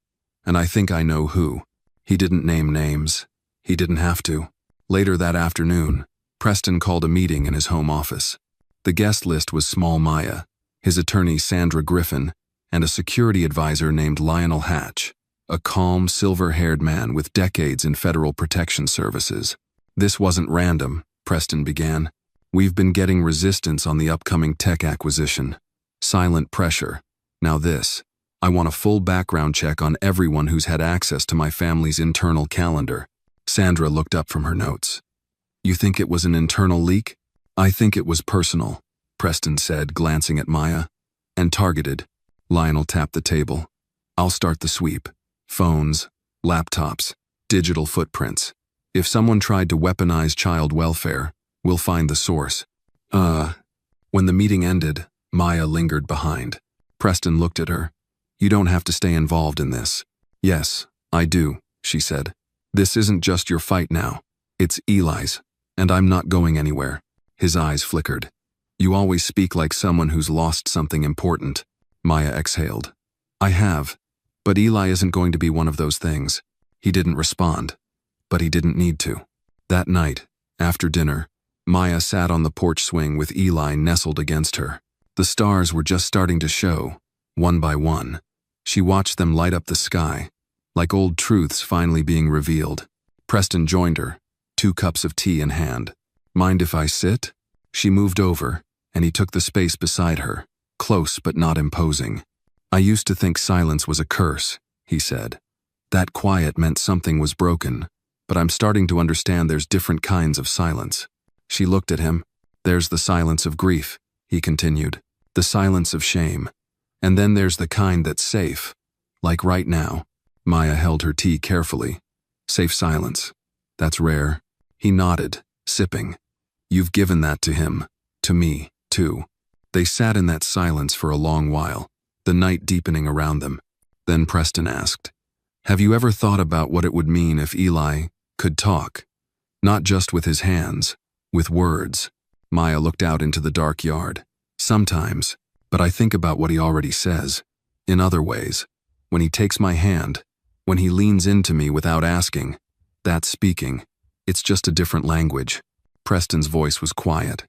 "And I think I know who." He didn't name names. He didn't have to. Later that afternoon, Preston called a meeting in his home office. The guest list was Small Maya, his attorney Sandra Griffin, and a security advisor named Lionel Hatch, a calm, silver-haired man with decades in federal protection services. "This wasn't random," Preston began. "We've been getting resistance on the upcoming tech acquisition. Silent pressure. Now this. I want a full background check on everyone who's had access to my family's internal calendar." Sandra looked up from her notes. "You think it was an internal leak?" "I think it was personal," Preston said, glancing at Maya. "And targeted." Lionel tapped the table. "I'll start the sweep. Phones, laptops, digital footprints. If someone tried to weaponize child welfare, we'll find the source." When the meeting ended, Maya lingered behind. Preston looked at her. "You don't have to stay involved in this." "Yes, I do," she said. "This isn't just your fight now. It's Eli's, and I'm not going anywhere." His eyes flickered. "You always speak like someone who's lost something important." Maya exhaled. "I have, but Eli isn't going to be one of those things." He didn't respond. but he didn't need to. That night, after dinner, Maya sat on the porch swing with Eli nestled against her. The stars were just starting to show, one by one. She watched them light up the sky, like old truths finally being revealed. Preston joined her, 2 cups of tea in hand. "Mind if I sit?" She moved over, and he took the space beside her, close but not imposing. "I used to think silence was a curse," he said. "That quiet meant something was broken, but I'm starting to understand there's different kinds of silence." She looked at him. "There's the silence of grief," he continued, "the silence of shame. And then there's the kind that's safe. Like right now." Maya held her tea carefully. "Safe silence. That's rare." He nodded, sipping. "You've given that to him. To me, too." They sat in that silence for a long while, the night deepening around them. Then Preston asked, "Have you ever thought about what it would mean if Eli could talk? Not just with his hands, with words." Maya looked out into the dark yard. "Sometimes, but I think about what he already says. In other ways, when he takes my hand, when he leans into me without asking, that's speaking. It's just a different language." Preston's voice was quiet.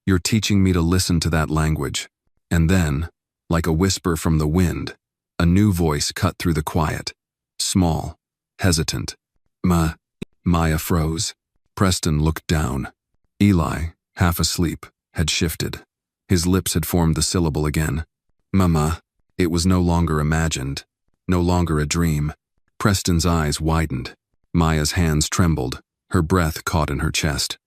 "You're teaching me to listen to that language." And then, like a whisper from the wind, a new voice cut through the quiet. Small, hesitant. Maya froze. Preston looked down. Eli, half asleep, had shifted. His lips had formed the syllable again. "Mama." It was no longer imagined, no longer a dream. Preston's eyes widened. Maya's hands trembled, her breath caught in her chest.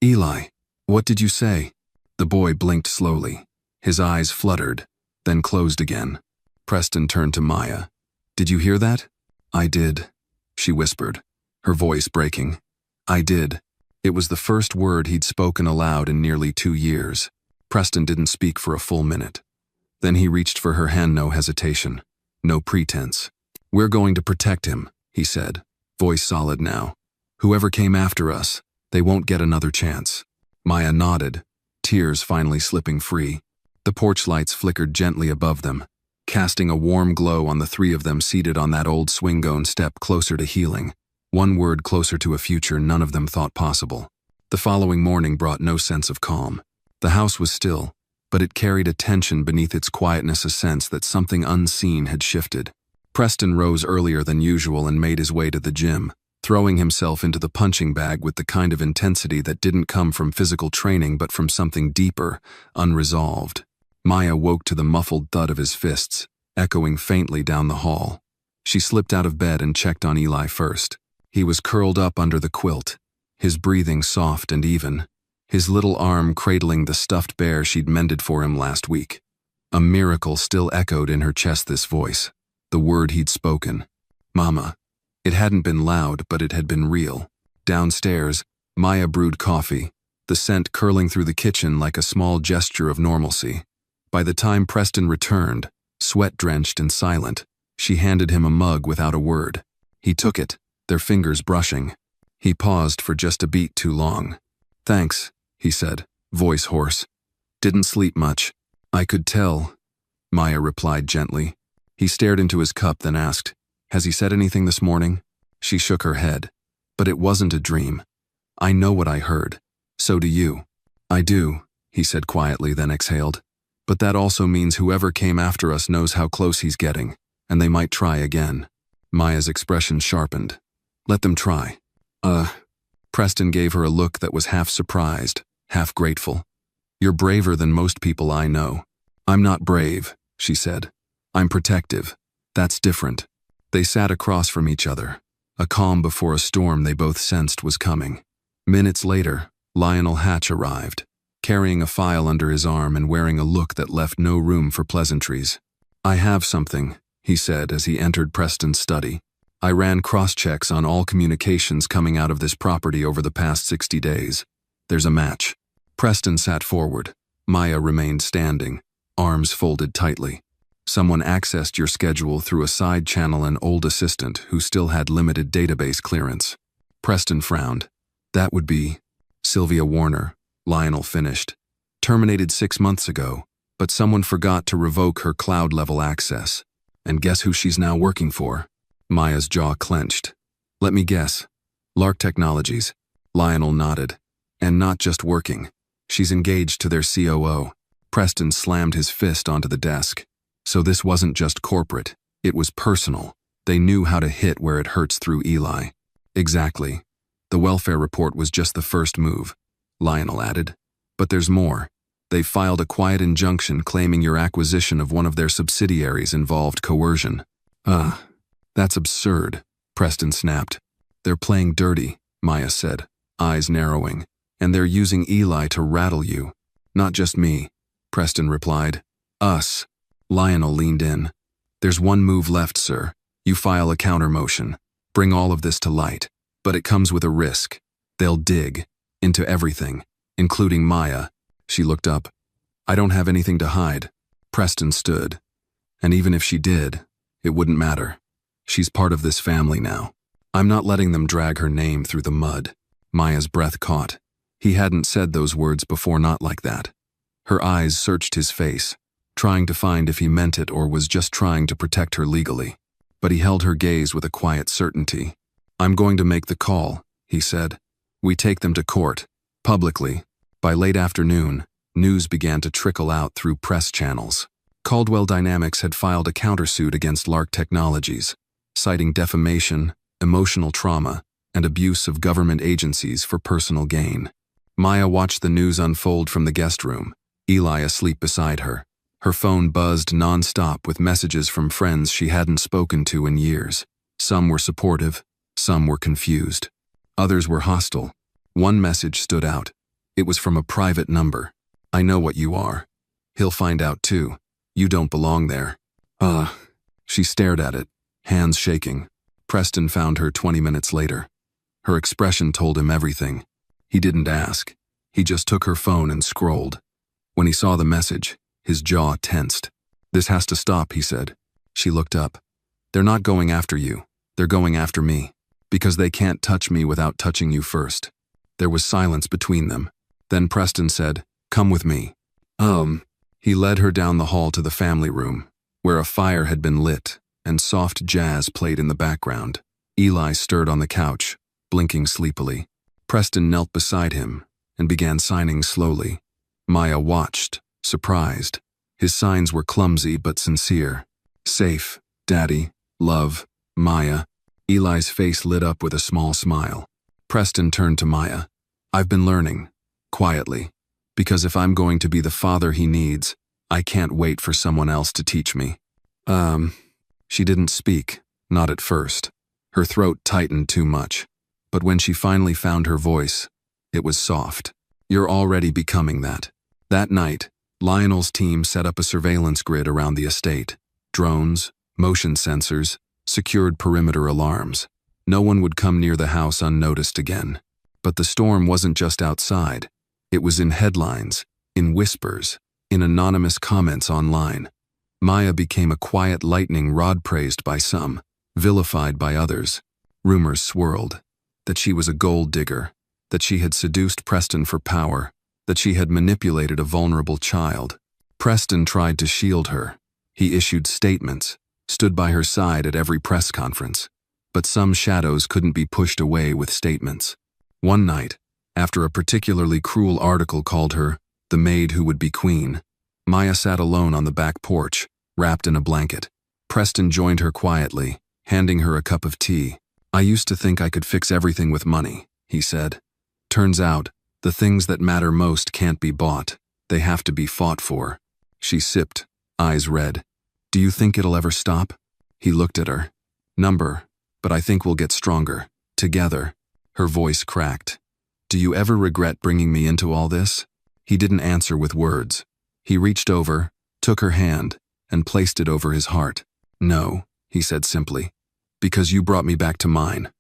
"Eli, what did you say?" The boy blinked slowly. His eyes fluttered, then closed again. Preston turned to Maya. "Did you hear that?" "I did," she whispered, her voice breaking. "I did." It was the first word he'd spoken aloud in nearly 2 years. Preston didn't speak for a full minute. Then he reached for her hand, no hesitation, no pretense. "We're going to protect him," he said, voice solid now. "Whoever came after us, they won't get another chance." Maya nodded, tears finally slipping free. The porch lights flickered gently above them, casting a warm glow on the 3 of them seated on that old swing-gone step closer to healing. One word closer to a future none of them thought possible. The following morning brought no sense of calm. The house was still, but it carried a tension beneath its quietness, a sense that something unseen had shifted. Preston rose earlier than usual and made his way to the gym, throwing himself into the punching bag with the kind of intensity that didn't come from physical training but from something deeper, unresolved. Maya woke to the muffled thud of his fists, echoing faintly down the hall. She slipped out of bed and checked on Eli first. He was curled up under the quilt, his breathing soft and even, his little arm cradling the stuffed bear she'd mended for him last week. A miracle still echoed in her chest, this voice, the word he'd spoken. "Mama." It hadn't been loud, but it had been real. Downstairs, Maya brewed coffee, the scent curling through the kitchen like a small gesture of normalcy. By the time Preston returned, sweat-drenched and silent, she handed him a mug without a word. He took it, their fingers brushing. He paused for just a beat too long. "Thanks," he said, voice hoarse. "Didn't sleep much." "I could tell," Maya replied gently. He stared into his cup, then asked, "Has he said anything this morning?" She shook her head. "But it wasn't a dream. I know what I heard. So do you." "I do," he said quietly, then exhaled. "But that also means whoever came after us knows how close he's getting, and they might try again." Maya's expression sharpened. "Let them try." Preston gave her a look that was half surprised, half grateful. "You're braver than most people I know." "I'm not brave," she said. "I'm protective. That's different." They sat across from each other, a calm before a storm they both sensed was coming. Minutes later, Lionel Hatch arrived, carrying a file under his arm and wearing a look that left no room for pleasantries. "I have something," he said as he entered Preston's study. "I ran cross-checks on all communications coming out of this property over the past 60 days. There's a match." Preston sat forward. Maya remained standing, arms folded tightly. "Someone accessed your schedule through a side channel, an old assistant who still had limited database clearance." Preston frowned. "That would be Sylvia Warner," Lionel finished. "Terminated 6 months ago, but someone forgot to revoke her cloud-level access. And guess who she's now working for?" Maya's jaw clenched. "Let me guess. Lark Technologies. Lionel nodded. And not just working. She's engaged to their COO. Preston slammed his fist onto the desk. So this wasn't just corporate. It was personal. They knew how to hit where it hurts through Eli. Exactly. The welfare report was just the first move, Lionel added. But there's more. They filed a quiet injunction claiming your acquisition of one of their subsidiaries involved coercion. That's absurd, Preston snapped. They're playing dirty, Maya said, eyes narrowing. And they're using Eli to rattle you. Not just me, Preston replied. Us. Lionel leaned in. There's one move left, sir. You file a counter motion. Bring all of this to light. But it comes with a risk. They'll dig into everything, including Maya. She looked up. I don't have anything to hide. Preston stood. And even if she did, it wouldn't matter. She's part of this family now. I'm not letting them drag her name through the mud. Maya's breath caught. He hadn't said those words before, not like that. Her eyes searched his face, trying to find if he meant it or was just trying to protect her legally. But he held her gaze with a quiet certainty. I'm going to make the call, he said. We take them to court, publicly. By late afternoon, news began to trickle out through press channels. Caldwell Dynamics had filed a countersuit against Lark Technologies, citing defamation, emotional trauma, and abuse of government agencies for personal gain. Maya watched the news unfold from the guest room, Eli asleep beside her. Her phone buzzed non-stop with messages from friends she hadn't spoken to in years. Some were supportive, some were confused. Others were hostile. One message stood out. It was from a private number. I know what you are. He'll find out too. You don't belong there. She stared at it, hands shaking. Preston found her 20 minutes later. Her expression told him everything. He didn't ask. He just took her phone and scrolled. When he saw the message, his jaw tensed. This has to stop, he said. She looked up. They're not going after you. They're going after me. Because they can't touch me without touching you first. There was silence between them. Then Preston said, Come with me. He led her down the hall to the family room, where a fire had been lit and soft jazz played in the background. Eli stirred on the couch, blinking sleepily. Preston knelt beside him and began signing slowly. Maya watched, surprised. His signs were clumsy but sincere. Safe, Daddy, love, Maya. Eli's face lit up with a small smile. Preston turned to Maya. I've been learning, quietly, because if I'm going to be the father he needs, I can't wait for someone else to teach me. She didn't speak, not at first. Her throat tightened too much. But when she finally found her voice, it was soft. You're already becoming that. That night, Lionel's team set up a surveillance grid around the estate. Drones, motion sensors, secured perimeter alarms. No one would come near the house unnoticed again. But the storm wasn't just outside. It was in headlines, in whispers, in anonymous comments online. Maya became a quiet lightning rod praised by some, vilified by others. Rumors swirled. That she was a gold digger, that she had seduced Preston for power, that she had manipulated a vulnerable child. Preston tried to shield her. He issued statements, stood by her side at every press conference. But some shadows couldn't be pushed away with statements. One night, after a particularly cruel article called her the maid who would be queen, Maya sat alone on the back porch, wrapped in a blanket. Preston joined her quietly, handing her a cup of tea. I used to think I could fix everything with money, he said. Turns out, the things that matter most can't be bought. They have to be fought for. She sipped, eyes red. Do you think it'll ever stop? He looked at her. Number, but I think we'll get stronger. Together. Her voice cracked. Do you ever regret bringing me into all this? He didn't answer with words. He reached over, took her hand, and placed it over his heart. No, he said simply. Because you brought me back to mine.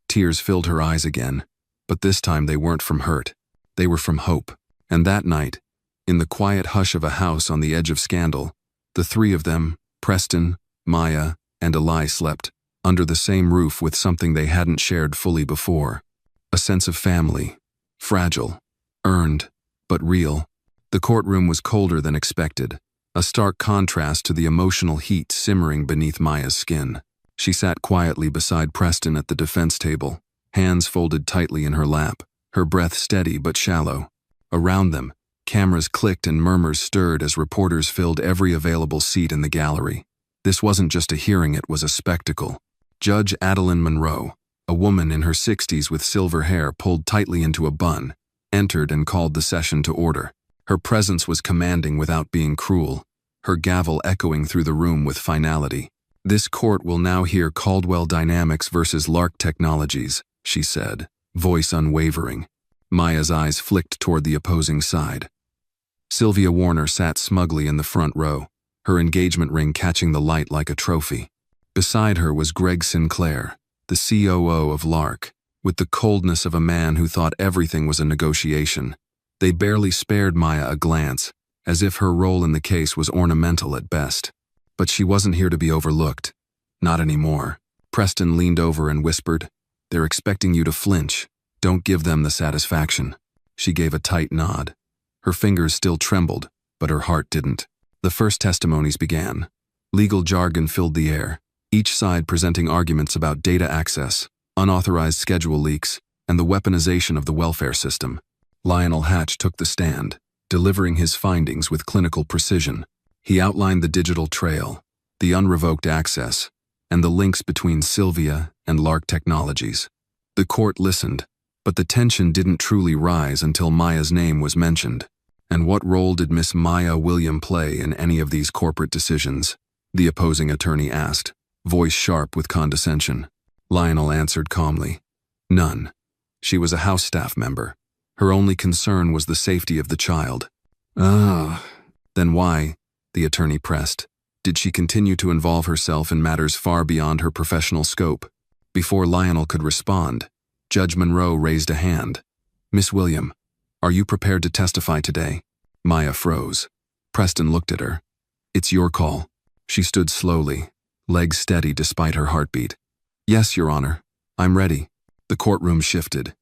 Tears filled her eyes again, but this time they weren't from hurt. They were from hope. And that night, in the quiet hush of a house on the edge of scandal, the three of them, Preston, Maya, and Eli, slept under the same roof with something they hadn't shared fully before. A sense of family. Fragile. Earned. But real. The courtroom was colder than expected. A stark contrast to the emotional heat simmering beneath Maya's skin. She sat quietly beside Preston at the defense table, hands folded tightly in her lap, her breath steady but shallow. Around them, cameras clicked and murmurs stirred as reporters filled every available seat in the gallery. This wasn't just a hearing, it was a spectacle. Judge Adeline Monroe, a woman in her 60s with silver hair pulled tightly into a bun, entered and called the session to order. Her presence was commanding without being cruel, her gavel echoing through the room with finality. "This court will now hear Caldwell Dynamics versus Lark Technologies," she said, voice unwavering. Maya's eyes flicked toward the opposing side. Sylvia Warner sat smugly in the front row, her engagement ring catching the light like a trophy. Beside her was Greg Sinclair, the COO of Lark, with the coldness of a man who thought everything was a negotiation. They barely spared Maya a glance, as if her role in the case was ornamental at best. But she wasn't here to be overlooked. Not anymore. Preston leaned over and whispered, "They're expecting you to flinch. Don't give them the satisfaction." She gave a tight nod. Her fingers still trembled, but her heart didn't. The first testimonies began. Legal jargon filled the air, each side presenting arguments about data access, unauthorized schedule leaks, and the weaponization of the welfare system. Lionel Hatch took the stand, delivering his findings with clinical precision. He outlined the digital trail, the unrevoked access, and the links between Sylvia and Lark Technologies. The court listened, but the tension didn't truly rise until Maya's name was mentioned. And what role did Miss Maya William play in any of these corporate decisions? The opposing attorney asked, voice sharp with condescension. Lionel answered calmly, "None. She was a house staff member. Her only concern was the safety of the child." "Ah, then why," the attorney pressed, "did she continue to involve herself in matters far beyond her professional scope?" Before Lionel could respond, Judge Monroe raised a hand. "Miss William, are you prepared to testify today?" Maya froze. Preston looked at her. "It's your call." She stood slowly, legs steady despite her heartbeat. "Yes, Your Honor, I'm ready." The courtroom shifted.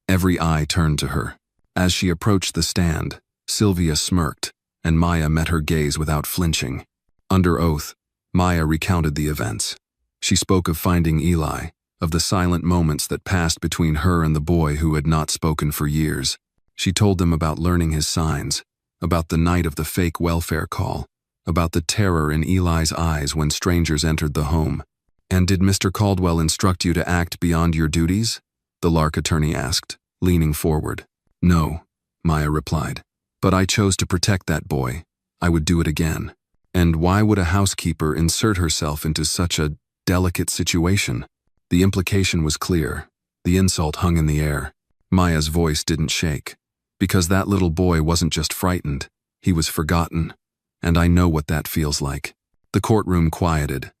Every eye turned to her. As she approached the stand, Sylvia smirked, and Maya met her gaze without flinching. Under oath, Maya recounted the events. She spoke of finding Eli, of the silent moments that passed between her and the boy who had not spoken for years. She told them about learning his signs, about the night of the fake welfare call, about the terror in Eli's eyes when strangers entered the home. "And did Mr. Caldwell instruct you to act beyond your duties?" the Lark attorney asked, leaning forward. "No," Maya replied. "But I chose to protect that boy. I would do it again." And why would a housekeeper insert herself into such a delicate situation? The implication was clear. The insult hung in the air. Maya's voice didn't shake. "Because that little boy wasn't just frightened, he was forgotten. And I know what that feels like." The courtroom quieted.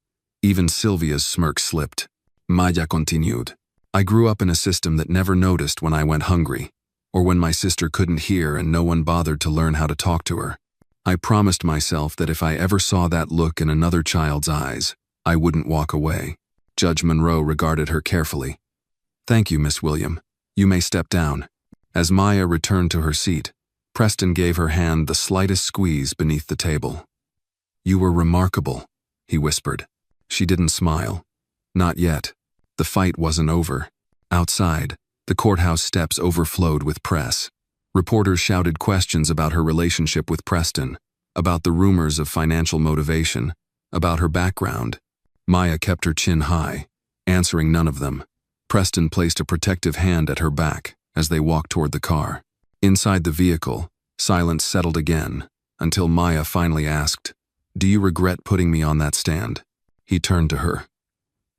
Even Sylvia's smirk slipped. Maya continued. "I grew up in a system that never noticed when I went hungry, or when my sister couldn't hear and no one bothered to learn how to talk to her. I promised myself that if I ever saw that look in another child's eyes, I wouldn't walk away." Judge Monroe regarded her carefully. "Thank you, Miss William. You may step down." As Maya returned to her seat, Preston gave her hand the slightest squeeze beneath the table. "You were remarkable," he whispered. She didn't smile. Not yet. The fight wasn't over. Outside, the courthouse steps overflowed with press. Reporters shouted questions about her relationship with Preston, about the rumors of financial motivation, about her background. Maya kept her chin high, answering none of them. Preston placed a protective hand at her back as they walked toward the car. Inside the vehicle, silence settled again, until Maya finally asked, "Do you regret putting me on that stand?" He turned to her.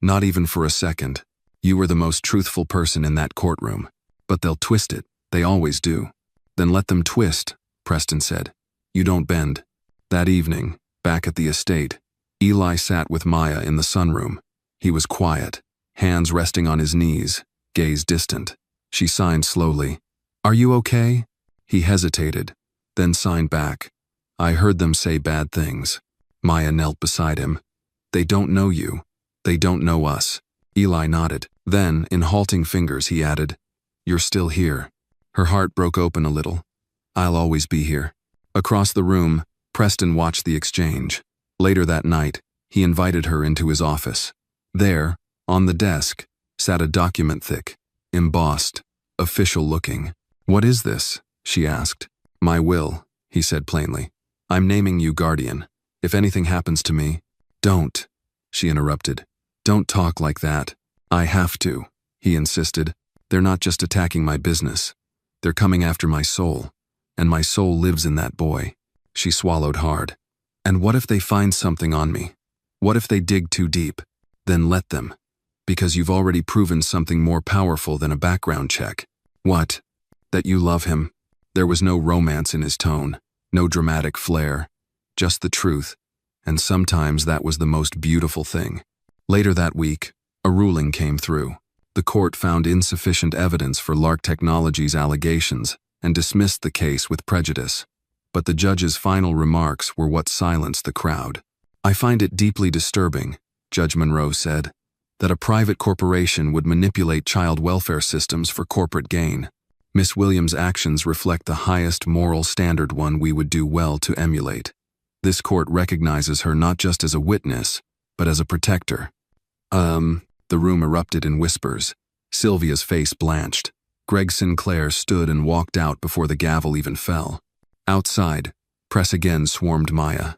"Not even for a second. You were the most truthful person in that courtroom. But they'll twist it. They always do." "Then let them twist," Preston said. "You don't bend." That evening, back at the estate, Eli sat with Maya in the sunroom. He was quiet, hands resting on his knees, gaze distant. She signed slowly. "Are you okay?" He hesitated, then signed back. "I heard them say bad things." Maya knelt beside him. "They don't know you. They don't know us." Eli nodded. Then, in halting fingers, he added, "You're still here." Her heart broke open a little. "I'll always be here." Across the room, Preston watched the exchange. Later that night, he invited her into his office. There, on the desk, sat a document thick, embossed, official-looking. "What is this?" she asked. "My will," he said plainly. "I'm naming you guardian. If anything happens to me—" "Don't," she interrupted. "Don't talk like that." "I have to," he insisted. "They're not just attacking my business. They're coming after my soul. And my soul lives in that boy." She swallowed hard. "And what if they find something on me? What if they dig too deep? Then let them. Because you've already proven something more powerful than a background check." "What?" "That you love him." There was no romance in his tone, no dramatic flair, just the truth, and sometimes that was the most beautiful thing. Later that week, a ruling came through. The court found insufficient evidence for Lark Technologies' allegations and dismissed the case with prejudice. But the judge's final remarks were what silenced the crowd. "I find it deeply disturbing," Judge Monroe said, "that a private corporation would manipulate child welfare systems for corporate gain. Miss Williams' actions reflect the highest moral standard, one we would do well to emulate. This court recognizes her not just as a witness, but as a protector." The room erupted in whispers. Sylvia's face blanched. Greg Sinclair stood and walked out before the gavel even fell. Outside, press again swarmed Maya.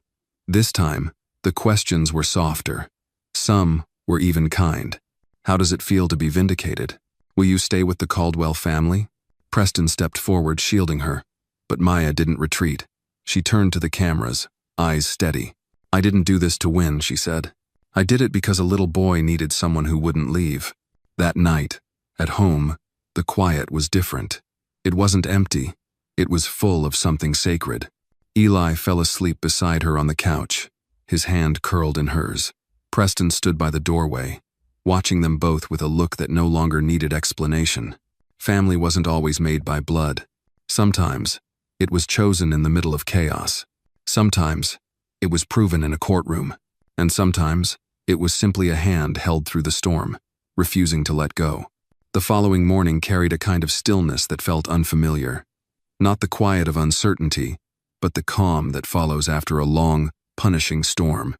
This time, the questions were softer. Some were even kind. "How does it feel to be vindicated? Will you stay with the Caldwell family?" Preston stepped forward, shielding her. But Maya didn't retreat. She turned to the cameras, eyes steady. "I didn't do this to win," she said. "I did it because a little boy needed someone who wouldn't leave." That night, at home, the quiet was different. It wasn't empty. It was full of something sacred. Eli fell asleep beside her on the couch, his hand curled in hers. Preston stood by the doorway, watching them both with a look that no longer needed explanation. Family wasn't always made by blood. Sometimes, it was chosen in the middle of chaos. Sometimes, it was proven in a courtroom. And sometimes, it was simply a hand held through the storm, refusing to let go. The following morning carried a kind of stillness that felt unfamiliar. Not the quiet of uncertainty, but the calm that follows after a long, punishing storm.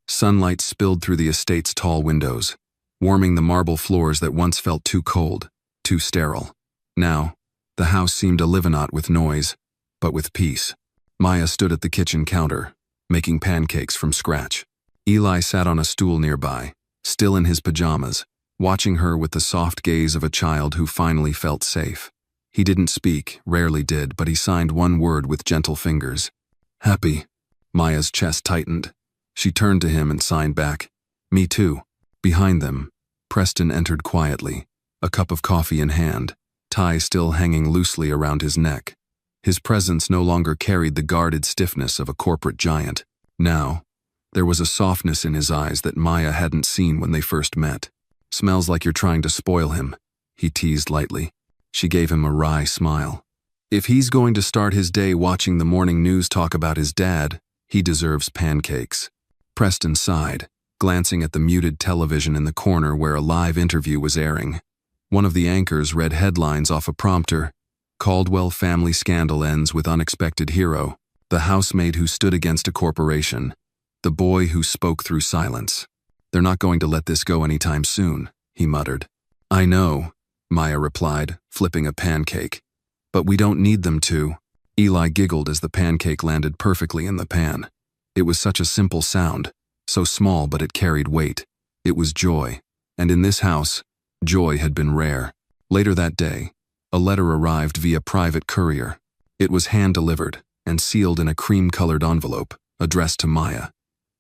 Sunlight spilled through the estate's tall windows, warming the marble floors that once felt too cold, too sterile. Now, the house seemed a live-not with noise, but with peace. Maya stood at the kitchen counter, making pancakes from scratch. Eli sat on a stool nearby, still in his pajamas, watching her with the soft gaze of a child who finally felt safe. He didn't speak, rarely did, but he signed one word with gentle fingers. "Happy." Maya's chest tightened. She turned to him and signed back. "Me too." Behind them, Preston entered quietly, a cup of coffee in hand, tie still hanging loosely around his neck. His presence no longer carried the guarded stiffness of a corporate giant. Now, there was a softness in his eyes that Maya hadn't seen when they first met. "Smells like you're trying to spoil him," he teased lightly. She gave him a wry smile. If he's going to start his day watching the morning news talk about his dad, he deserves pancakes. Preston sighed, glancing at the muted television in the corner where a live interview was airing. One of the anchors read headlines off a prompter. "Caldwell family scandal ends with unexpected hero. The housemaid who stood against a corporation. The boy who spoke through silence." "They're not going to let this go anytime soon," he muttered. "I know," Maya replied, flipping a pancake. "But we don't need them to." Eli giggled as the pancake landed perfectly in the pan. It was such a simple sound, so small but it carried weight. It was joy, and in this house, joy had been rare. Later that day, a letter arrived via private courier. It was hand-delivered and sealed in a cream-colored envelope, addressed to Maya.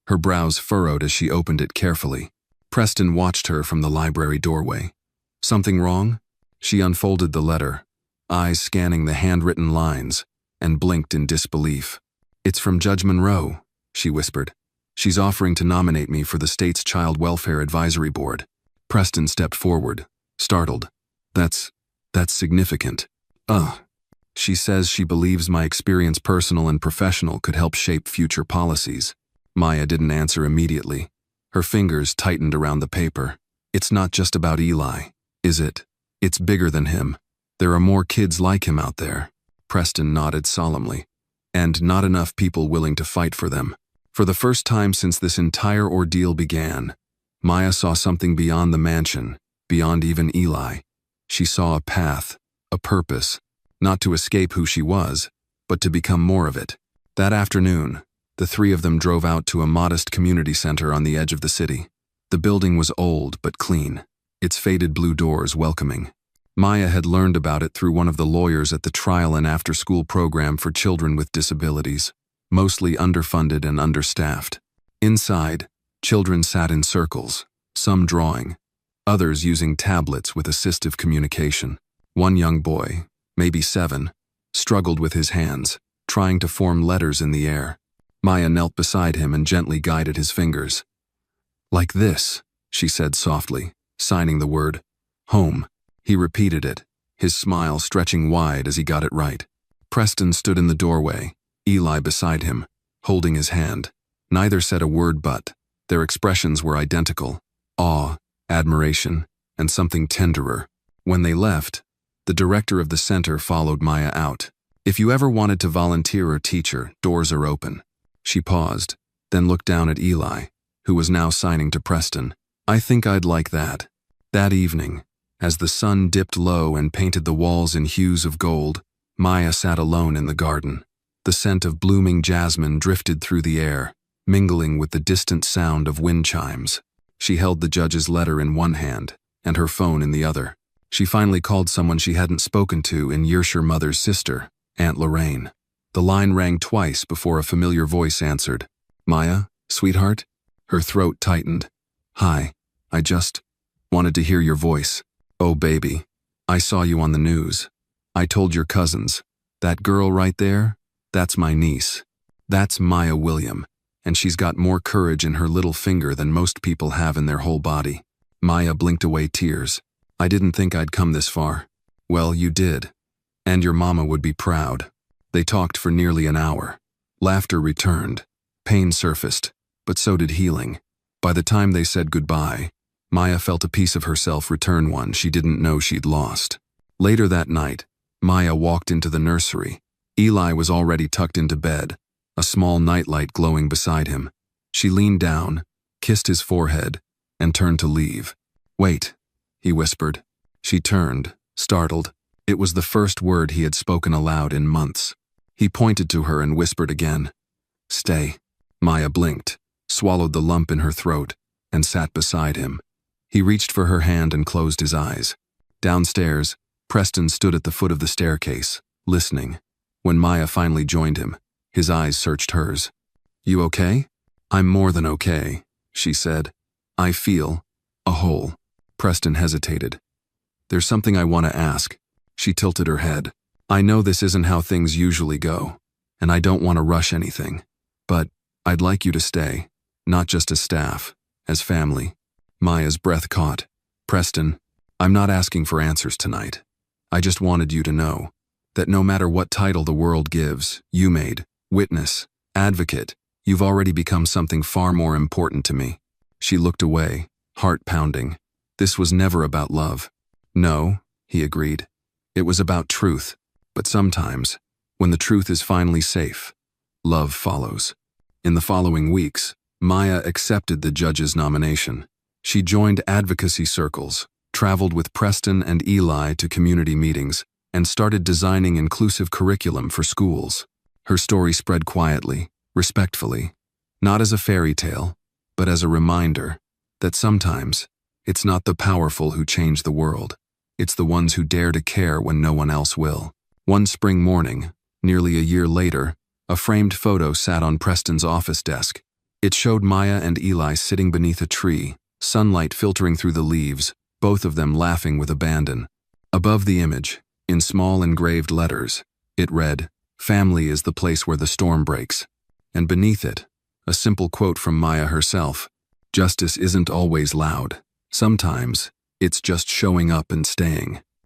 Her brows furrowed as she opened it carefully. Preston watched her from the library doorway. "Something wrong?" She unfolded the letter, eyes scanning the handwritten lines, and blinked in disbelief. "It's from Judge Monroe," she whispered. "She's offering to nominate me for the state's Child Welfare Advisory Board." Preston stepped forward, startled. That's significant." She says she believes my experience, personal and professional, could help shape future policies." Maya didn't answer immediately. Her fingers tightened around the paper. "It's not just about Eli, is it? It's bigger than him. There are more kids like him out there." Preston nodded solemnly. "And not enough people willing to fight for them." For the first time since this entire ordeal began, Maya saw something beyond the mansion, beyond even Eli. She saw a path, a purpose, not to escape who she was, but to become more of it. That afternoon, the three of them drove out to a modest community center on the edge of the city. The building was old but clean, its faded blue doors welcoming. Maya had learned about it through one of the lawyers at the trial and after-school program for children with disabilities, mostly underfunded and understaffed. Inside, children sat in circles, some drawing, others using tablets with assistive communication. One young boy, maybe 7, struggled with his hands, trying to form letters in the air. Maya knelt beside him and gently guided his fingers. "Like this," she said softly, signing the word, "home." He repeated it, his smile stretching wide as he got it right. Preston stood in the doorway, Eli beside him, holding his hand. Neither said a word, but their expressions were identical: awe, admiration, and something tenderer. When they left, the director of the center followed Maya out. "If you ever wanted to volunteer or teach her, doors are open." She paused, then looked down at Eli, who was now signing to Preston. "I think I'd like that." That evening, as the sun dipped low and painted the walls in hues of gold, Maya sat alone in the garden. The scent of blooming jasmine drifted through the air, mingling with the distant sound of wind chimes. She held the judge's letter in one hand and her phone in the other. She finally called someone she hadn't spoken to in years, her mother's sister, Aunt Lorraine. The line rang twice before a familiar voice answered. "Maya, sweetheart?" Her throat tightened. "Hi, I just wanted to hear your voice." "Oh, baby, I saw you on the news. I told your cousins. That girl right there, that's my niece. That's Maya William, and she's got more courage in her little finger than most people have in their whole body." Maya blinked away tears. "I didn't think I'd come this far." "Well, you did. And your mama would be proud." They talked for nearly an hour. Laughter returned. Pain surfaced, but so did healing. By the time they said goodbye, Maya felt a piece of herself return, one she didn't know she'd lost. Later that night, Maya walked into the nursery. Eli was already tucked into bed, a small nightlight glowing beside him. She leaned down, kissed his forehead, and turned to leave. "Wait," he whispered. She turned, startled. It was the first word he had spoken aloud in months. He pointed to her and whispered again, "Stay." Maya blinked, swallowed the lump in her throat, and sat beside him. He reached for her hand and closed his eyes. Downstairs, Preston stood at the foot of the staircase, listening. When Maya finally joined him, his eyes searched hers. "You okay?" "I'm more than okay," she said. "I feel a hole." Preston hesitated. "There's something I want to ask." She tilted her head. "I know this isn't how things usually go, and I don't want to rush anything, but I'd like you to stay, not just as staff, as family." Maya's breath caught. "Preston, I'm not asking for answers tonight. I just wanted you to know that no matter what title the world gives, you, Maid, witness, advocate, you've already become something far more important to me." She looked away, heart pounding. This was never about love. "No," he agreed. "It was about truth. But sometimes, when the truth is finally safe, love follows." In the following weeks, Maya accepted the judge's nomination. She joined advocacy circles, traveled with Preston and Eli to community meetings, and started designing inclusive curriculum for schools. Her story spread quietly, respectfully, not as a fairy tale, but as a reminder that sometimes it's not the powerful who change the world. It's the ones who dare to care when no one else will. One spring morning, nearly a year later, a framed photo sat on Preston's office desk. It showed Maya and Eli sitting beneath a tree, sunlight filtering through the leaves, both of them laughing with abandon. Above the image, in small engraved letters, it read, "Family is the place where the storm breaks." And beneath it, a simple quote from Maya herself, "Justice isn't always loud. Sometimes, it's just showing up and staying."